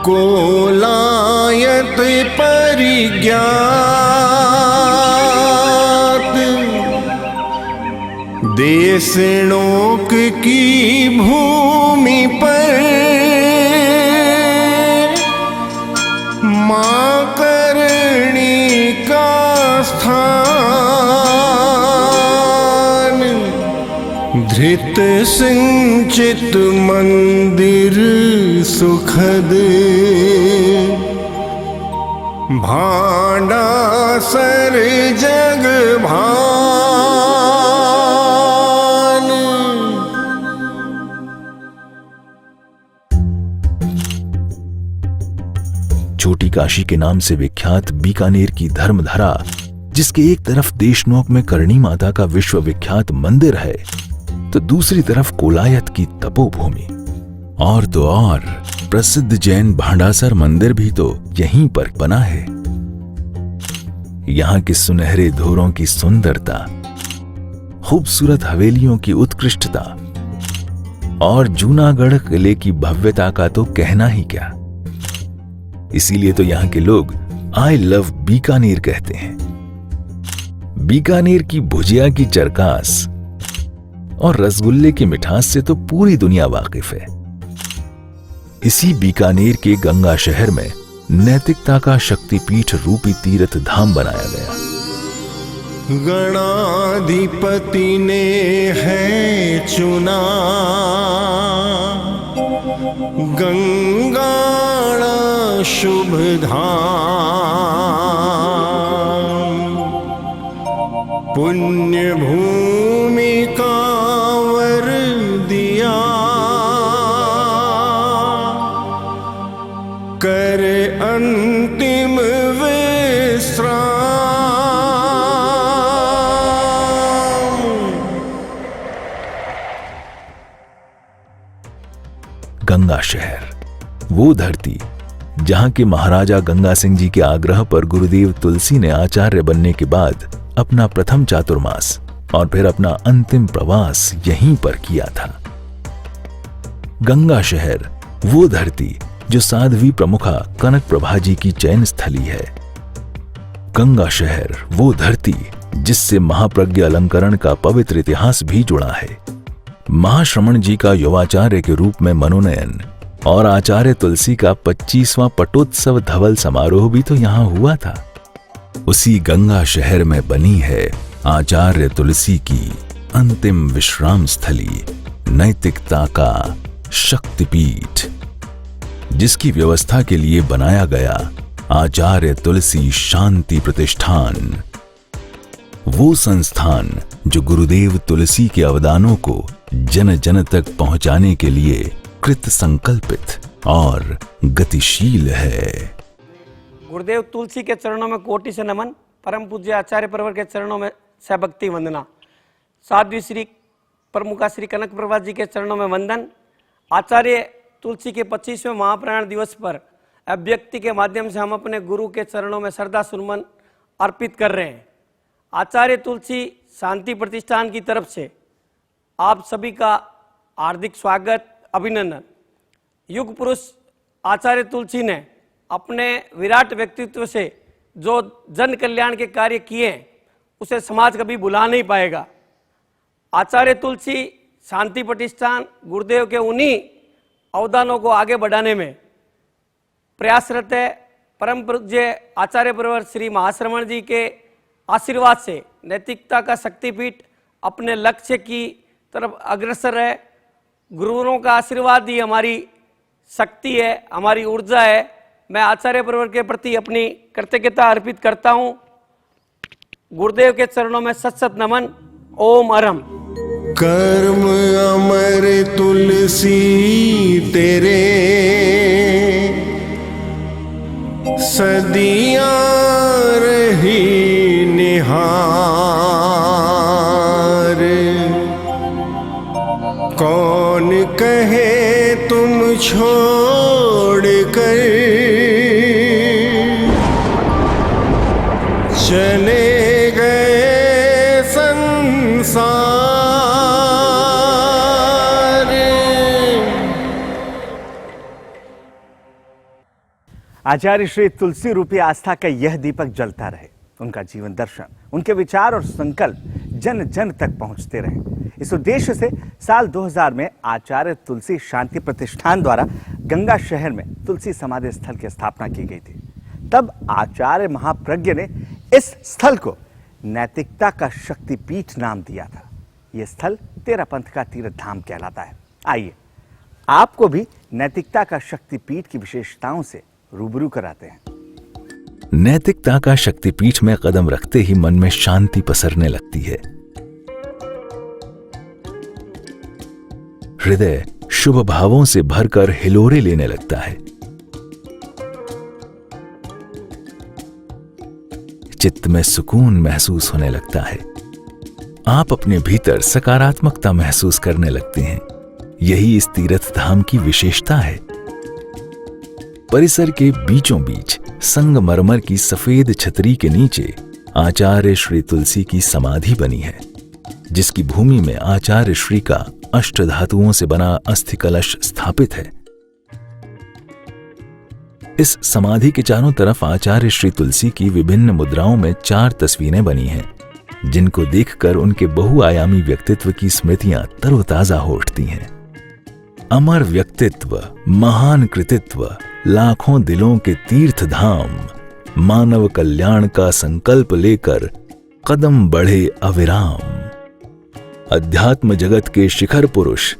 कोलायत परिज्ञात, देशनोक की भूमि पर मां करणी का स्थान, धृत सिंचित मंदिर सुखद, भांडा सर जग भान। छोटी काशी के नाम से विख्यात बीकानेर की धर्मधरा, जिसके एक तरफ देशनोक में करणी माता का विश्व विख्यात मंदिर है, तो दूसरी तरफ कोलायत की तपोभूमि, और तो और प्रसिद्ध जैन भांडासर मंदिर भी तो यहीं पर बना है। यहाँ के सुनहरे धोरों की सुंदरता, खूबसूरत हवेलियों की उत्कृष्टता और जूनागढ़ किले की भव्यता का तो कहना ही क्या। इसीलिए तो यहां के लोग आई लव बीकानेर कहते हैं। बीकानेर की भुजिया की चरकास और रसगुल्ले की मिठास से तो पूरी दुनिया वाकिफ है। इसी बीकानेर के गंगा शहर में नैतिकता का शक्तिपीठ रूपी तीर्थ धाम बनाया गया। गणाधिपति ने है चुना गंगाड़ा शुभ धाम, पुण्य भूमि का वर दिया कर अंतिम विश्राम। गंगा शहर, वो धरती जहां के महाराजा गंगा सिंह जी के आग्रह पर गुरुदेव तुलसी ने आचार्य बनने के बाद अपना प्रथम चातुर्मास और फिर अपना अंतिम प्रवास यहीं पर किया था। गंगा शहर, वो धरती जो साध्वी प्रमुखा कनक प्रभा जी की चयन स्थली है। गंगा शहर, वो धरती जिससे महाप्रज्ञ अलंकरण का पवित्र इतिहास भी जुड़ा है। महाश्रमण जी का युवाचार्य के रूप में मनोनयन और आचार्य तुलसी का 25वां पटोत्सव धवल समारोह भी तो यहां हुआ था। उसी गंगा शहर में बनी है आचार्य तुलसी की अंतिम विश्राम स्थली, नैतिकता का शक्तिपीठ, जिसकी व्यवस्था के लिए बनाया गया आचार्य तुलसी शांति प्रतिष्ठान, वो संस्थान जो गुरुदेव तुलसी के अवदानों को जन जन तक पहुंचाने के लिए कृत संकल्पित और गतिशील है। गुरुदेव तुलसी के चरणों में कोटि से नमन, परम पूज्य आचार्य प्रवर के चरणों में सहभक्ति वंदना, साध्वी श्री प्रमुखा श्री कनक प्रभा जी के चरणों में वंदन। आचार्य तुलसी के 25वें महाप्रयाण दिवस पर अभिव्यक्ति के माध्यम से हम अपने गुरु के चरणों में श्रद्धा सुमन अर्पित कर रहे हैं। आचार्य तुलसी शांति प्रतिष्ठान की तरफ से आप सभी का हार्दिक स्वागत, अभिनंदन। युग पुरुष आचार्य तुलसी ने अपने विराट व्यक्तित्व से जो जन कल्याण के कार्य किए हैं उसे समाज कभी भुला नहीं पाएगा। आचार्य तुलसी शांति प्रतिष्ठान गुरुदेव के उन्हीं अवदानों को आगे बढ़ाने में प्रयासरत है। परम पूज्य आचार्य प्रवर श्री महाश्रमण जी के आशीर्वाद से नैतिकता का शक्तिपीठ अपने लक्ष्य की तरफ अग्रसर है। गुरुओं का आशीर्वाद ही हमारी शक्ति है, हमारी ऊर्जा है। मैं आचार्य प्रवर के प्रति अपनी कृतज्ञता अर्पित करता हूँ। गुरुदेव के चरणों में सत सत नमन। ओम अरहम। कर्म अमर तुलसी तेरे सदियां रही निहार, कौन कहे तुम छोड़ कर चले गए संसार। आचार्य श्री तुलसी रूपी आस्था का यह दीपक जलता रहे, उनका जीवन दर्शन, उनके विचार और संकल्प जन जन तक पहुंचते रहे। इस उद्देश्य से साल 2000 में आचार्य तुलसी शांति प्रतिष्ठान द्वारा गंगा शहर में तुलसी समाधि स्थल की स्थापना की गई थी। तब आचार्य महाप्रज्ञ ने इस स्थल को नैतिकता का शक्तिपीठ नाम दिया था। यह स्थल तेरा पंथ का तीर्थ धाम कहलाता है। आइए आपको भी नैतिकता का शक्तिपीठ की विशेषताओं से रूबरू कराते हैं। नैतिकता का शक्तिपीठ में कदम रखते ही मन में शांति पसरने लगती है। हृदय शुभ भावों से भरकर हिलोरे लेने लगता है। चित्त में सुकून महसूस होने लगता है। आप अपने भीतर सकारात्मकता महसूस करने लगते हैं। यही इस तीर्थ धाम की विशेषता है। परिसर के बीचों बीच संगमरमर की सफेद छतरी के नीचे आचार्य श्री तुलसी की समाधि बनी है। जिसकी भूमि में आचार्य श्री का अष्टधातुओं से बना अस्थि कलश स्थापित है। इस समाधि के चारों तरफ आचार्य श्री तुलसी की विभिन्न मुद्राओं में 4 तस्वीरें बनी हैं, जिनको देखकर उनके बहुआयामी व्यक्तित्व की स्मृतियां तरोताजा हो उठती हैं। अमर व्यक्तित्व, महान कृतित्व, लाखों दिलों के तीर्थ धाम, मानव कल्याण का संकल्प लेकर कदम बढ़े अविराम। अध्यात्म जगत के शिखर पुरुष,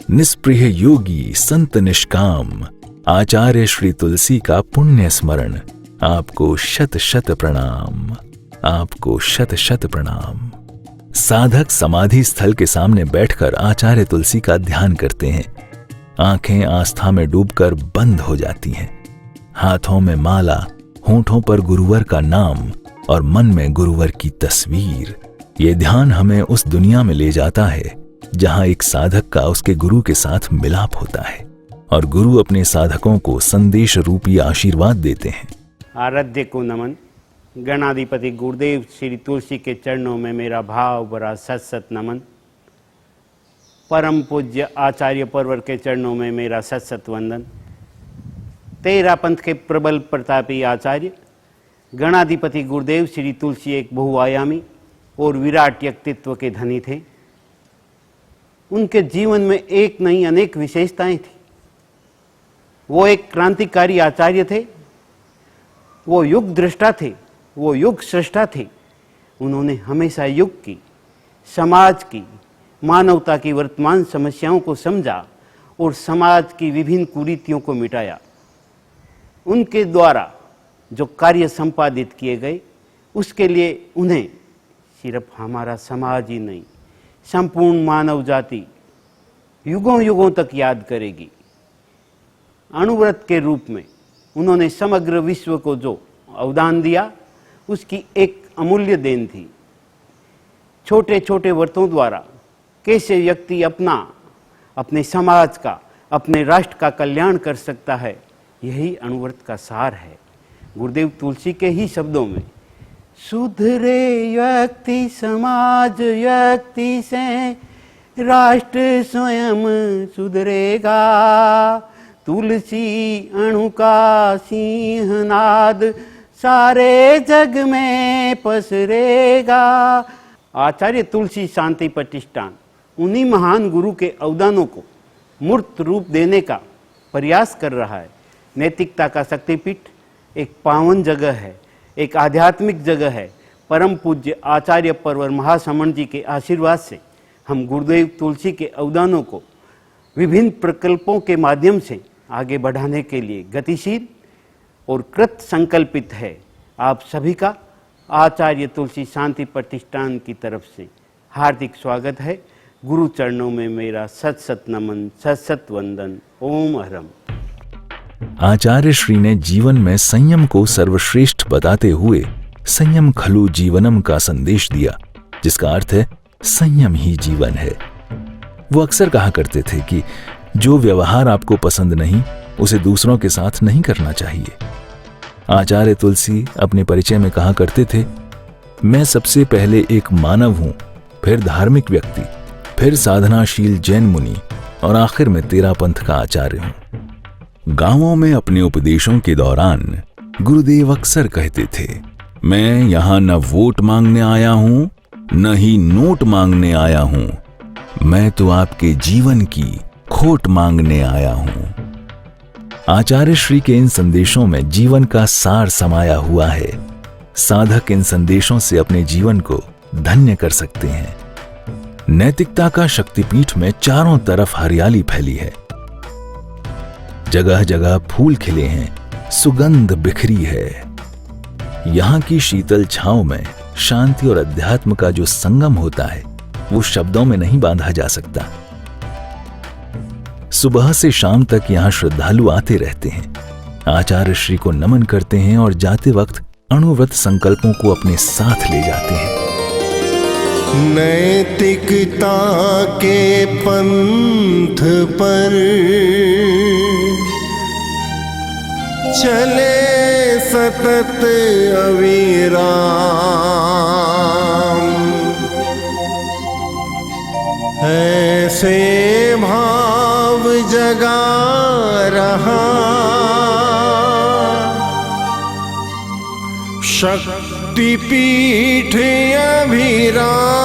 निष्प्रिय योगी, संत निष्काम, आचार्य श्री तुलसी का पुण्य स्मरण। आपको शत शत प्रणाम, आपको शत शत प्रणाम। साधक समाधि स्थल के सामने बैठकर आचार्य तुलसी का ध्यान करते हैं। आंखें आस्था में डूबकर बंद हो जाती हैं। हाथों में माला, होठों पर गुरुवर का नाम और मन में गुरुवर की तस्वीर। ये ध्यान हमें उस दुनिया में ले जाता है जहां एक साधक का उसके गुरु के साथ मिलाप होता है और गुरु अपने साधकों को संदेश रूपी आशीर्वाद देते हैं। आराध्य को नमन। गणाधिपति गुरुदेव श्री तुलसी के चरणों में मेरा भाव भरा सत सत नमन। परम पूज्य आचार्य परवर के चरणों में मेरा सत सत वंदन। तेरा पंथ के प्रबल प्रतापी आचार्य गणाधिपति गुरुदेव श्री तुलसी एक बहुआयामी और विराट व्यक्तित्व के धनी थे। उनके जीवन में एक नहीं अनेक विशेषताएं थी। वो एक क्रांतिकारी आचार्य थे, वो युग दृष्टा थे, वो युग सृष्टा थे। उन्होंने हमेशा युग की, समाज की, मानवता की वर्तमान समस्याओं को समझा और समाज की विभिन्न कुरीतियों को मिटाया। उनके द्वारा जो कार्य संपादित किए गए उसके लिए उन्हें सिर्फ हमारा समाज ही नहीं, संपूर्ण मानव जाति युगों युगों तक याद करेगी। अणुव्रत के रूप में उन्होंने समग्र विश्व को जो अवदान दिया उसकी एक अमूल्य देन थी। छोटे छोटे व्रतों द्वारा कैसे व्यक्ति अपने समाज का, अपने राष्ट्र का कल्याण कर सकता है, यही अणुव्रत का सार है। गुरुदेव तुलसी के ही शब्दों में, सुधरे व्यक्ति समाज व्यक्ति से राष्ट्र स्वयं सुधरेगा। तुलसी अणु का सिंहनाद सारे जग में पसरेगा। आचार्य तुलसी शांति प्रतिष्ठान उन्हीं महान गुरु के अवदानों को मूर्त रूप देने का प्रयास कर रहा है। नैतिकता का शक्तिपीठ एक पावन जगह है, एक आध्यात्मिक जगह है। परम पूज्य आचार्य परवर महासमण जी के आशीर्वाद से हम गुरुदेव तुलसी के अवदानों को विभिन्न प्रकल्पों के माध्यम से आगे बढ़ाने के लिए गतिशील और कृत संकल्पित है। आप सभी का आचार्य तुलसी शांति प्रतिष्ठान की तरफ से हार्दिक स्वागत है। गुरु चरणों में मेरा सत सत नमन, सत सत वंदन। ओम अहरम। आचार्य श्री ने जीवन में संयम को सर्वश्रेष्ठ बताते हुए संयम खलु जीवनम का संदेश दिया, जिसका अर्थ है संयम ही जीवन है। वो अक्सर कहा करते थे कि जो व्यवहार आपको पसंद नहीं उसे दूसरों के साथ नहीं करना चाहिए। आचार्य तुलसी अपने परिचय में कहा करते थे, मैं सबसे पहले एक मानव हूं, फिर धार्मिक व्यक्ति, फिर साधनाशील जैन मुनि और आखिर में तेरा पंथ का आचार्य हूं। गांवों में अपने उपदेशों के दौरान गुरुदेव अक्सर कहते थे, मैं यहां न वोट मांगने आया हूं न ही नोट मांगने आया हूं, मैं तो आपके जीवन की खोट मांगने आया हूं। आचार्य श्री के इन संदेशों में जीवन का सार समाया हुआ है। साधक इन संदेशों से अपने जीवन को धन्य कर सकते हैं। नैतिकता का शक्तिपीठ में चारों तरफ हरियाली फैली है। जगह जगह फूल खिले हैं, सुगंध बिखरी है। यहां की शीतल छांव में शांति और अध्यात्म का जो संगम होता है वो शब्दों में नहीं बांधा जा सकता। सुबह से शाम तक यहां श्रद्धालु आते रहते हैं, आचार्य श्री को नमन करते हैं और जाते वक्त अणुव्रत संकल्पों को अपने साथ ले जाते हैं। नैतिकता के पंथ पर चले सतत अविराम, कैसे भाव जगा रहा शक्तिपीठ अभिराम।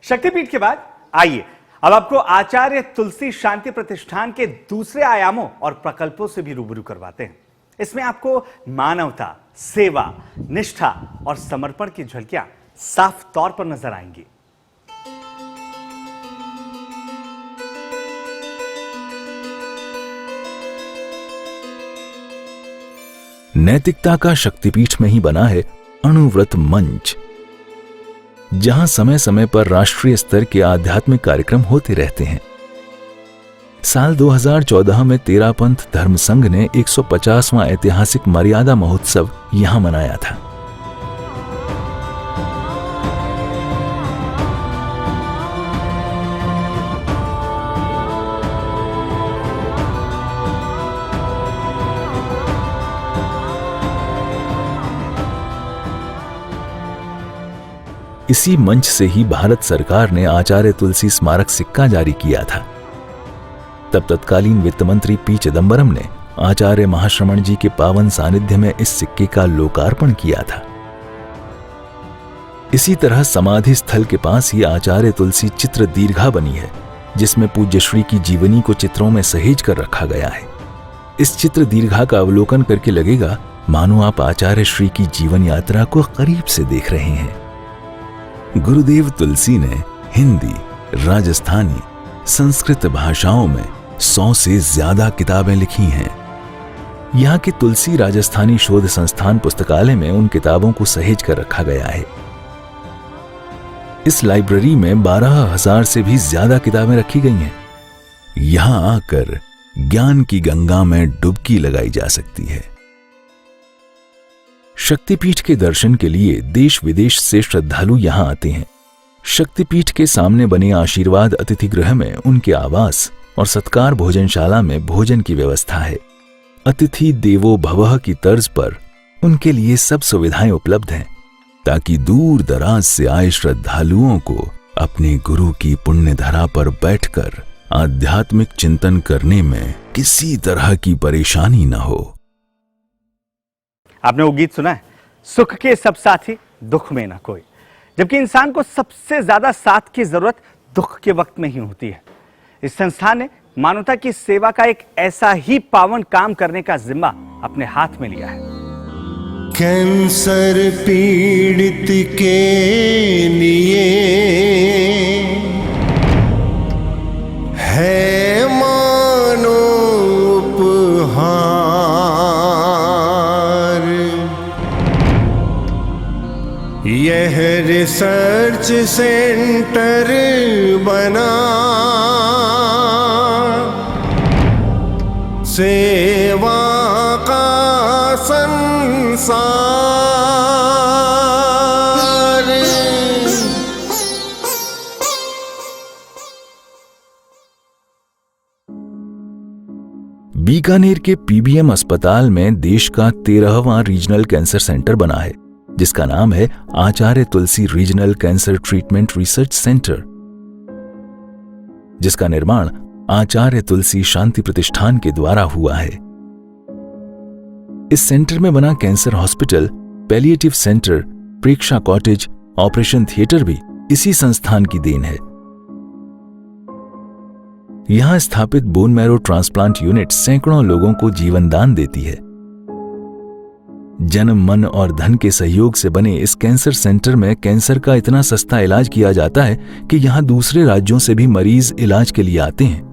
शक्तिपीठ के बाद आइए अब आपको आचार्य तुलसी शांति प्रतिष्ठान के दूसरे आयामों और प्रकल्पों से भी रूबरू करवाते हैं। इसमें आपको मानवता, सेवा, निष्ठा और समर्पण की झलकियां साफ तौर पर नजर आएंगी। नैतिकता का शक्तिपीठ में ही बना है अणुव्रत मंच, जहां समय समय पर राष्ट्रीय स्तर के आध्यात्मिक कार्यक्रम होते रहते हैं। साल 2014 में तेरा पंथ धर्म संघ ने 150वां ऐतिहासिक मर्यादा महोत्सव यहां मनाया था। इसी मंच से ही भारत सरकार ने आचार्य तुलसी स्मारक सिक्का जारी किया था। तब तत्कालीन वित्त मंत्री पी चिदंबरम ने आचार्य महाश्रमण जी के पावन सानिध्य में इस सिक्के का लोकार्पण किया था। इसी तरह समाधि स्थल के पास ही आचार्य तुलसी चित्र दीर्घा बनी है, जिसमें पूज्य श्री की जीवनी को चित्रों में सहेज कर रखा गया है। इस चित्र दीर्घा का अवलोकन करके लगेगा मानो आप आचार्य श्री की जीवन यात्रा को करीब से देख रहे हैं। गुरुदेव तुलसी ने हिंदी, राजस्थानी, संस्कृत भाषाओं में 100 से ज्यादा किताबें लिखी हैं। यहाँ के तुलसी राजस्थानी शोध संस्थान पुस्तकालय में उन किताबों को सहेज कर रखा गया है। इस लाइब्रेरी में 12,000 से भी ज्यादा किताबें रखी गई हैं। यहां आकर ज्ञान की गंगा में डुबकी लगाई जा सकती है। शक्तिपीठ के दर्शन के लिए देश विदेश से श्रद्धालु यहां आते हैं। शक्तिपीठ के सामने बने आशीर्वाद अतिथि गृह में उनके आवास और सत्कार भोजनशाला में भोजन की व्यवस्था है। अतिथि देवो भवः की तर्ज पर उनके लिए सब सुविधाएं उपलब्ध हैं, ताकि दूर दराज से आए श्रद्धालुओं को अपने गुरु की पुण्य धरा पर बैठकर आध्यात्मिक चिंतन करने में किसी तरह की परेशानी न हो। आपने वो गीत सुना है, सुख के सब साथी दुख में ना कोई, जबकि इंसान को सबसे ज्यादा साथ की जरूरत दुख के वक्त में ही होती है। इस संस्थान ने मानवता की सेवा का एक ऐसा ही पावन काम करने का जिम्मा अपने हाथ में लिया है। कैंसर पीड़ित के लिए है मानो उपहार यह रिसर्च सेंटर बना, सेवा का संसार। बीकानेर के पीबीएम अस्पताल में देश का 13वां रीजनल कैंसर सेंटर बना है, जिसका नाम है Acharya Tulsi regional cancer treatment research centre, जिसका निर्माण आचार्य तुलसी शांति प्रतिष्ठान के द्वारा हुआ है। इस सेंटर में बना कैंसर हॉस्पिटल, पैलिएटिव सेंटर, प्रेक्षा कॉटेज, ऑपरेशन थिएटर भी इसी संस्थान की देन है। यहां स्थापित बोन मैरो ट्रांसप्लांट यूनिट सैकड़ों लोगों को जीवन दान देती है। जन, मन और धन के सहयोग से बने इस कैंसर सेंटर में कैंसर का इतना सस्ता इलाज किया जाता है कि यहां दूसरे राज्यों से भी मरीज इलाज के लिए आते हैं।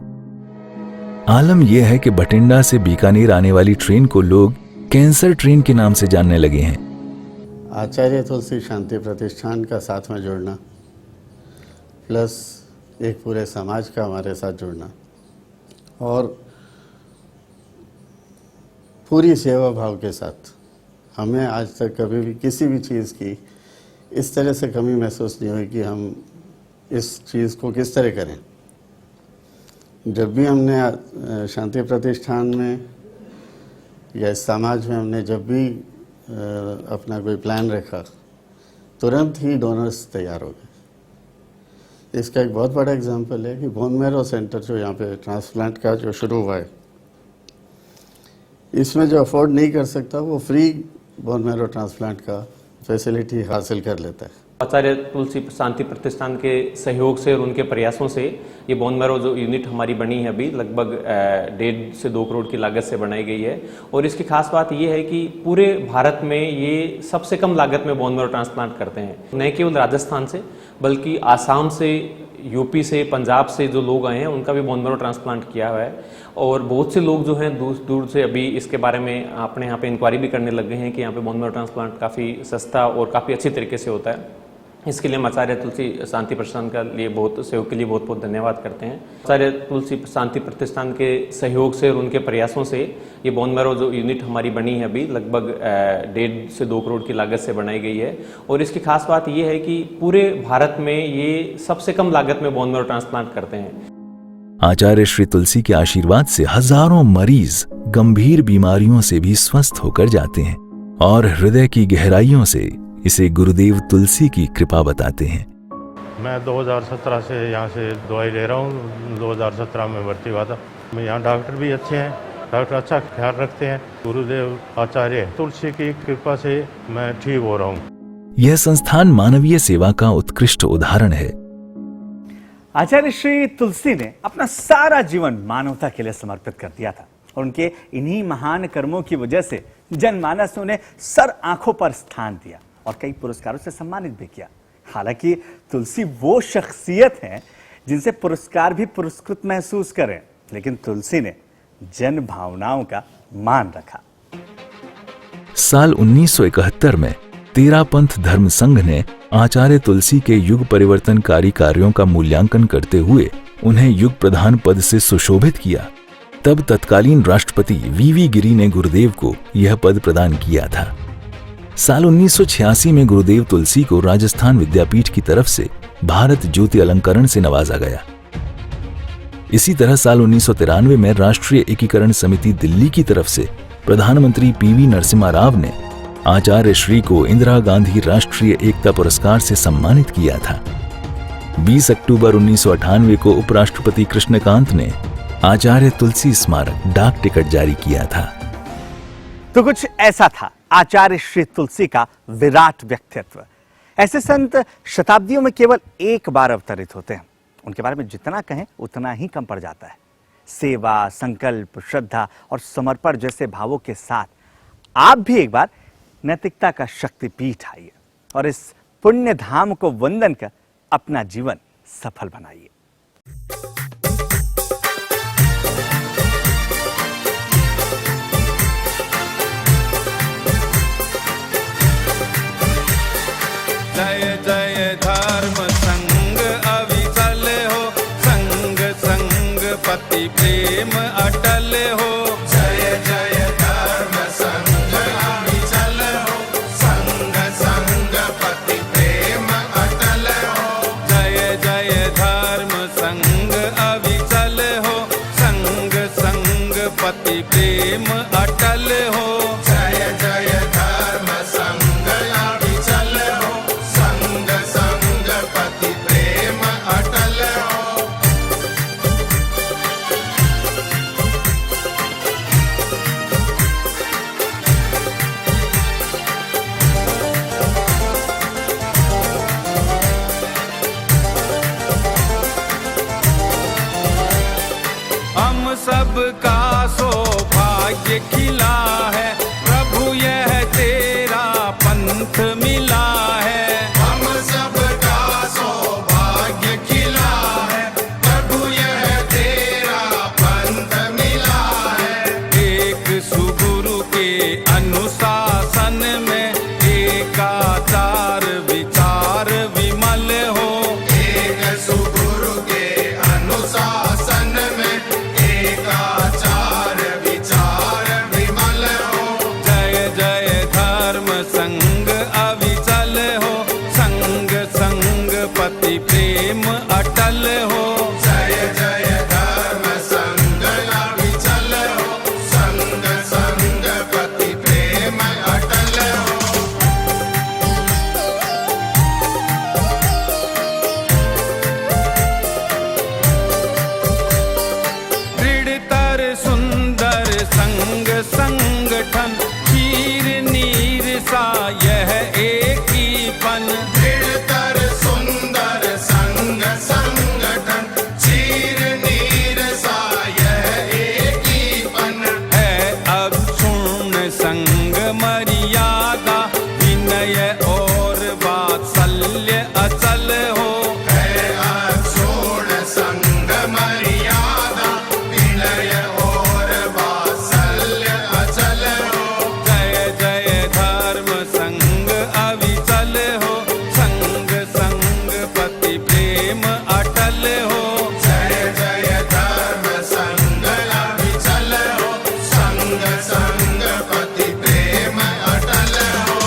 आलम यह है कि बठिंडा से बीकानेर आने वाली ट्रेन को लोग कैंसर ट्रेन के नाम से जानने लगे हैं। आचार्य तुलसी शांति प्रतिष्ठान का साथ में जुड़ना, प्लस एक पूरे समाज का हमारे साथ जुड़ना और पूरी सेवा भाव के साथ, हमें आज तक कभी भी किसी भी चीज़ की इस तरह से कमी महसूस नहीं हुई कि हम इस चीज़ को किस तरह करें। जब भी हमने शांति प्रतिष्ठान में या इस समाज में हमने जब भी अपना कोई प्लान रखा, तुरंत ही डोनर्स तैयार हो गए। इसका एक बहुत बड़ा एग्जांपल है कि बोन मैरो सेंटर जो यहाँ पे ट्रांसप्लांट का जो शुरू हुआ है, इसमें जो अफोर्ड नहीं कर सकता वो फ्री बोन मैरो ट्रांसप्लांट का फैसिलिटी हासिल कर लेता है। आचार्य तुलसी शांति प्रतिष्ठान के सहयोग से और उनके प्रयासों से ये बोन मैरो जो यूनिट हमारी बनी है अभी लगभग 1.5 से 2 करोड़ की लागत से बनाई गई है। और इसकी खास बात ये है कि पूरे भारत में ये सबसे कम लागत में बोन मैरो ट्रांसप्लांट करते हैं। न केवल राजस्थान से बल्कि आसाम से, यूपी से, पंजाब से जो लोग आए हैं उनका भी बोन मैरो ट्रांसप्लांट किया हुआ है। और बहुत से लोग जो हैं दूर दूर से अभी इसके बारे में अपने यहाँ पे इंक्वायरी भी करने लग गए हैं कि यहाँ पे बोन मैरो ट्रांसप्लांट काफ़ी सस्ता और काफ़ी अच्छी तरीके से होता है। इसके लिए हम आचार्य तुलसी शांति प्रतिष्ठान का लिए सहयोग के लिए बहुत बहुत धन्यवाद करते हैं। आचार्य तुलसी शांति प्रतिष्ठान के सहयोग से और उनके प्रयासों से ये बोन मैरो जो यूनिट हमारी बनी है अभी लगभग 1.5 से 2 करोड़ की लागत से बनाई गई है। और इसकी खास बात ये है कि पूरे भारत में ये सबसे कम लागत में बोन मैरो ट्रांसप्लांट करते हैं। आचार्य श्री तुलसी के आशीर्वाद से हजारों मरीज गंभीर बीमारियों से भी स्वस्थ होकर जाते हैं और हृदय की गहराइयों से इसे गुरुदेव तुलसी की कृपा बताते हैं। मैं 2017 से यहाँ से दवाई ले रहा हूँ। 2017 में भर्ती हुआ था। यहाँ डॉक्टर भी अच्छे हैं, डॉक्टर अच्छा ख्याल रखते हैं। गुरुदेव आचार्य तुलसी की कृपा से मैं ठीक हो रहा हूँ। यह संस्थान मानवीय सेवा का उत्कृष्ट उदाहरण है। आचार्य श्री तुलसी ने अपना सारा जीवन मानवता के लिए समर्पित कर दिया था और उनके इन्हीं महान कर्मों की वजह से जनमानस ने उन्हें सर आंखों पर स्थान दिया और कई पुरस्कारों से सम्मानित भी किया। हालांकि तुलसी वो शख्सियत हैं जिनसे पुरस्कार भी पुरस्कृत महसूस करें, लेकिन तुलसी ने जन भावनाओं का मान रखा। साल 1971 में तेरापंथ धर्म संघ ने आचार्य तुलसी के युग परिवर्तनकारी कार्यों का मूल्यांकन करते हुए उन्हें युग प्रधान पद से सुशोभित किया। तब तत्कालीन राष्ट्रपति वीवी गिरी ने गुरुदेव को यह पद प्रदान किया था। साल 1986 में गुरुदेव तुलसी को राजस्थान विद्यापीठ की तरफ से भारत ज्योति अलंकरण से नवाजा गया। इसी तरह साल 1993 में राष्ट्रीय एकीकरण समिति दिल्ली की तरफ से प्रधानमंत्री पीवी नरसिम्हा राव ने आचार्य श्री को इंदिरा गांधी राष्ट्रीय एकता पुरस्कार से सम्मानित किया था। 20 अक्टूबर 1998 को उपराष्ट्रपति कृष्णकांत ने आचार्य तुलसी स्मारक डाक टिकट जारी किया था। तो कुछ ऐसा था आचार्य श्री तुलसी का विराट व्यक्तित्व। ऐसे संत शताब्दियों में केवल एक बार अवतरित होते हैं। उनके बारे में जितना कहें उतना ही कम पड़ जाता है। सेवा, संकल्प, श्रद्धा और समर्पण जैसे भावों के साथ आप भी एक बार नैतिकता का शक्तिपीठ आइए और इस पुण्य धाम को वंदन कर अपना जीवन सफल बनाइए। जय जय धर्म संग अविचल हो, संग संग पति प्रेम अटल हो। जय जय धर्म संग अविचल हो, संग संग पति प्रेम अटल हो। जय जय धर्म संग अविचल हो, संग संग पति प्रेम अटल हो। जय जय धर्म संग अविचल हो, संग संग पति प्रेम अटल हो। हम सबका सौभाग्य खिला है, प्रभु यह तेरा पंथ मिला है। हम सबका सौभाग्य खिला है, प्रभु यह तेरा पंथ मिला है। एक सुगुरु के अनुशासन में एकाचार विचार विमल हो। एक सुगुरु के अनुशासन में एकाचार विचार विमल हो। जय जय धर्म संग अविचल हो, संग संग पति प्रेम अटल हो। जय जय धर्म संग मर्यादा विनय और वात्सल्य अचल हो। है अक्षोण संग मर्यादा विनय और वात्सल्य अचल हो। जय जय धर्म संग अविचल हो, संग संग पति प्रेम अटल हो। जय जय धर्म संग अविचल हो, संग संग पति प्रेम अटल हो।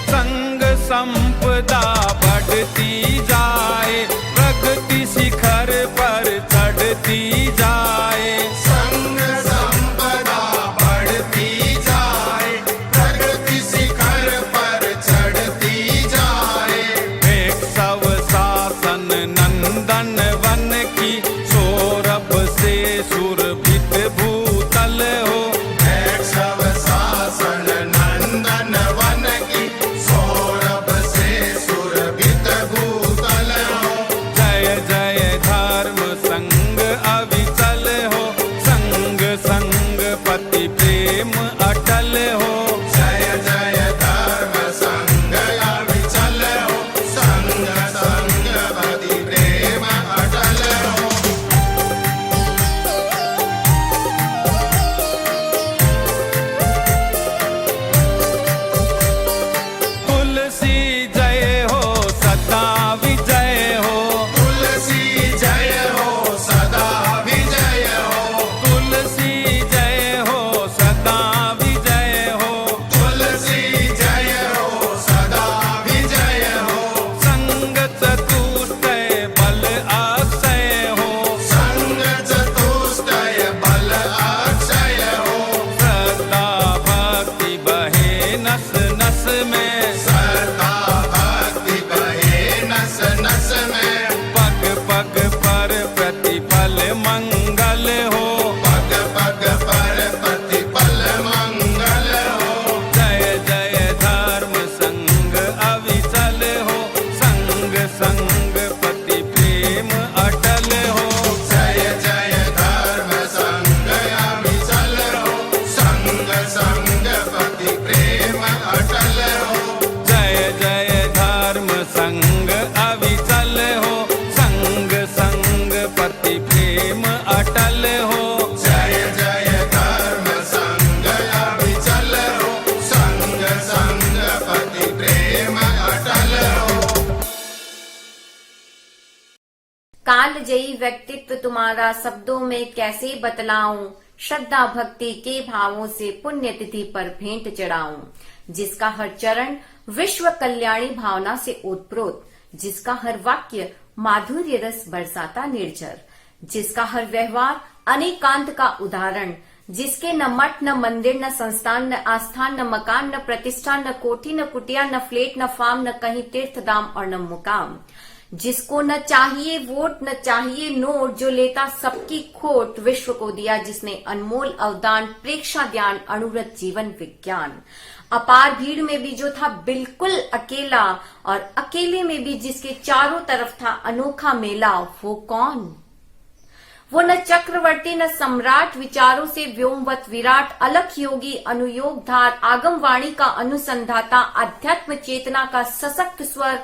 संग संपदा बढ़ती जाए, प्रगति शिखर पर चढ़ती जाए। संग संपदा बढ़ती जाए, प्रगति शिखर पर चढ़ती जाए। एक सव शासन नंदन वन की, सौरभ से सुरभित भूतल हो। एक शव शासन नंदन वन की, सौरभ से सुरभित भूतल हो। जय जय धर्म संग अविचल हो, संग संग पति प्रेम अटल हो। जय जय धर्म संग अविचल हो, संग संग पति प्रेम अटल हो। तुलसी जय हो सदा विजय हो। तुलसी जय हो सदा विजय हो। तुलसी जय हो सदा विजय हो। तुलसी जय हो सदा विजय हो। संग चतुष्टय बल अक्षय हो। संग चतुष्टय बल अक्षय हो। श्रद्धा भक्ति बहे नस नस में। श्रद्धा भक्ति बहे नस नस में। पग पग पर प्रतिफल मंगल हो। पग पग पर प्रतिफल मंगल हो। जय जय धर्म संग अविचल हो, संग संग पति प्रेम अटल हो। जय जय धर्म संग अविचल हो, संग संग पति प्रेम अटल हो। जय जय धर्म संग अविचल हो, संग संग पति प्रेम अटल हो। जय जय धर्म संग अविचल हो, संग संग पति प्रेम अटल हो। कालजयी व्यक्तित्व तुम्हारा शब्दों में कैसे बतलाऊं, श्रद्धा भक्ति के भावों से पुण्यतिथि पर भेंट चढ़ाऊं। जिसका हर चरण विश्व कल्याणी भावना से ओतप्रोत, जिसका हर वाक्य माधुर्य रस बरसाता निर्झर, जिसका हर व्यवहार अनेकांत का उदाहरण, जिसके न मठ न मंदिर न संस्थान न आस्थान न मकान न प्रतिष्ठान न कोठी न कुटिया न फ्लेट न फार्म न कहीं तीर्थ धाम और न मुकाम, जिसको न चाहिए वोट न चाहिए नोट, जो लेता सबकी खोट, विश्व को दिया जिसने अनमोल अवदान, प्रेक्षा ज्ञान अनुव्रत जीवन विज्ञान। अपार भीड़ में भी जो था बिल्कुल अकेला, और अकेले में भी जिसके चारों तरफ था अनोखा मेला, वो कौन? वो न चक्रवर्ती न सम्राट, विचारों से व्योमवत विराट, अलख योगी अनुयोग धार, आगम वाणी का अनुसंधाता, अध्यात्म चेतना का सशक्त स्वर,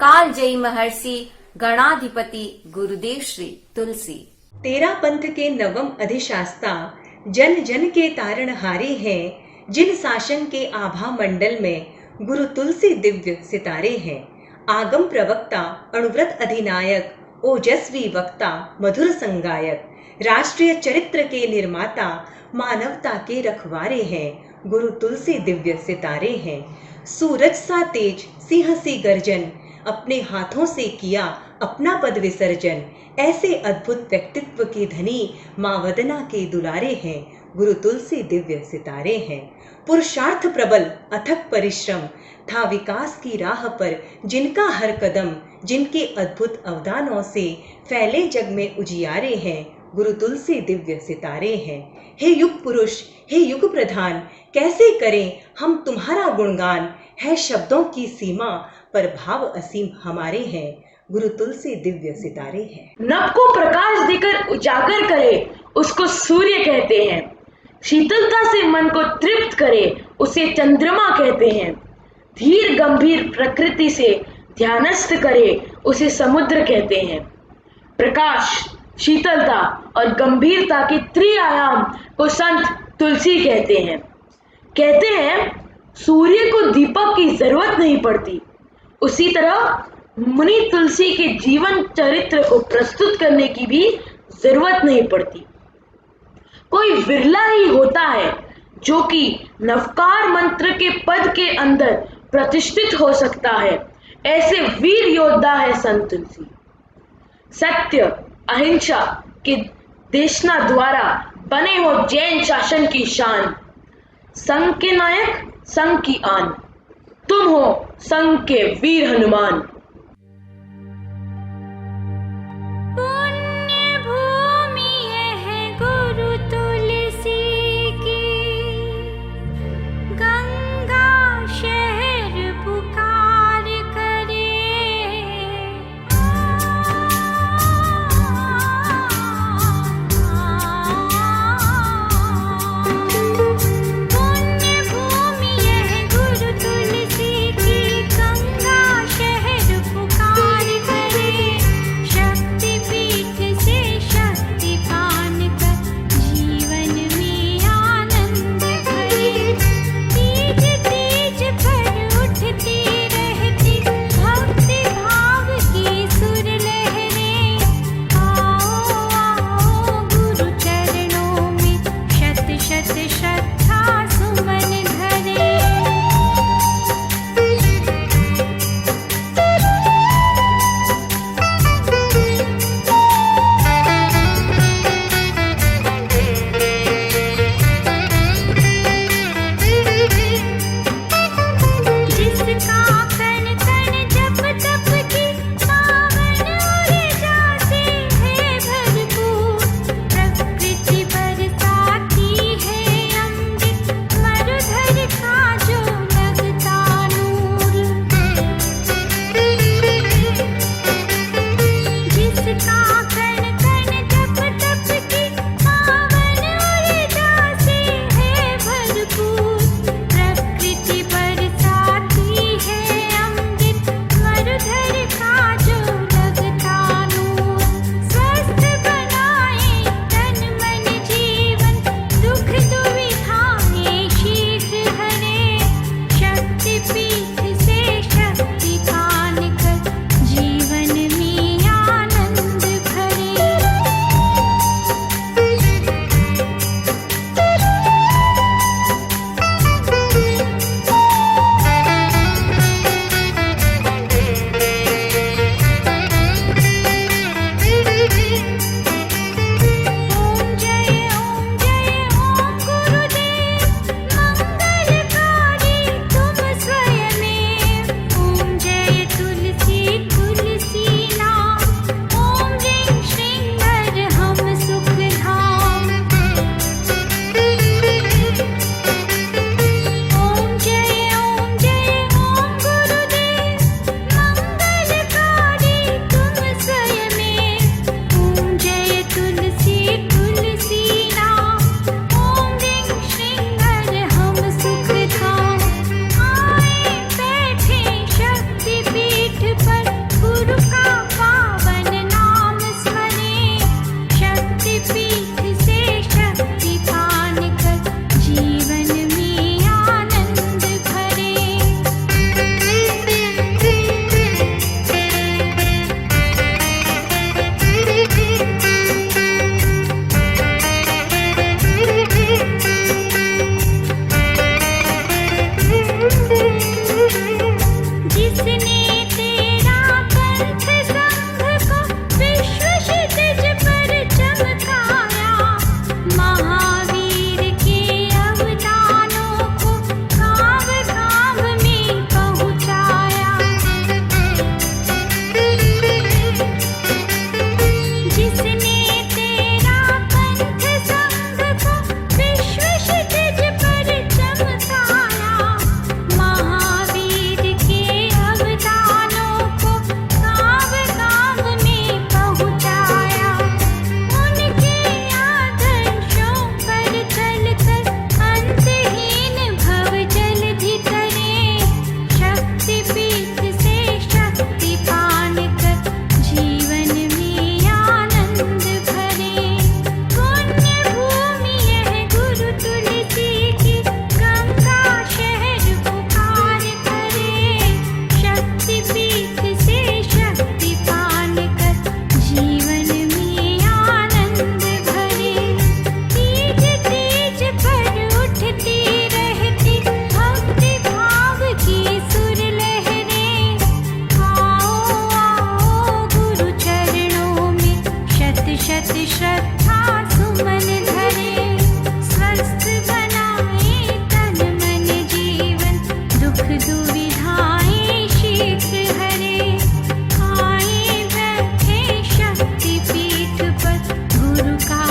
कालजयी महर्षि गणाधिपति गुरुदेव श्री तुलसी। तेरा पंथ के नवम अधिशास्ता, जन जन के तारणहारे हैं, जिन शासन के आभा मंडल में गुरु तुलसी दिव्य सितारे हैं। आगम प्रवक्ता, अणुव्रत अधिनायक, ओजस्वी वक्ता, मधुर संगायक, राष्ट्रीय चरित्र के निर्माता, मानवता के रखवारे हैं। गुरु तुलसी दिव्य सितारे हैं। सूरज सा तेज, सिंह सी गर्जन, अपने हाथों से किया अपना पद विसर्जन। ऐसे अद्भुत व्यक्तित्व के धनी मावदना के दुलारे हैं। गुरु तुलसी दिव्य सितारे हैं। पुरुषार्थ प्रबल, अथक परिश्रम था विकास की राह पर जिनका हर कदम, जिनके अद्भुत अवदानों से फैले जग में उजियारे हैं। गुरु तुलसी दिव्य सितारे हैं। हे युग पुरुष, हे युग प्रधान, कैसे करें हम तुम्हारा गुणगान, है शब्दों की सीमा पर भाव असीम हमारे हैं। गुरु तुलसी दिव्य सितारे हैं। नभ को प्रकाश देकर उजागर करे, उसको सूर्य कहते हैं। शीतलता से मन को तृप्त करे, उसे चंद्रमा कहते हैं। धीर गंभीर प्रकृति से ध्यानस्थ करे, उसे समुद्र कहते हैं। प्रकाश, शीतलता और गंभीरता के त्रिआयाम को संत तुलसी कहते हैं। कहते हैं सूर्य को दीपक की जरूरत नहीं पड़ती, उसी तरह मुनि तुलसी के जीवन चरित्र को प्रस्तुत करने की भी जरूरत नहीं पड़ती। कोई विरला ही होता है जो कि नवकार मंत्र के पद के अंदर प्रतिष्ठित हो सकता है। ऐसे वीर योद्धा है संत तुलसी। सत्य अहिंसा के देशना द्वारा बने हो जैन शासन की शान। संघ के नायक, संघ की आन, तुम हो संघ के वीर हनुमान। पुण्य भूमि है गुरु तुलसी की, गंगा शहर पुकार करे। पुण्य भूमि है गुरु तुलसी की, गंगा शहर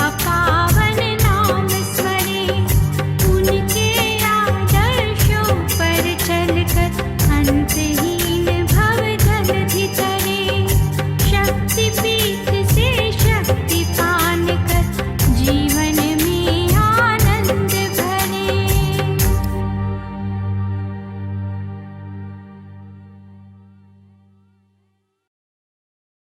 का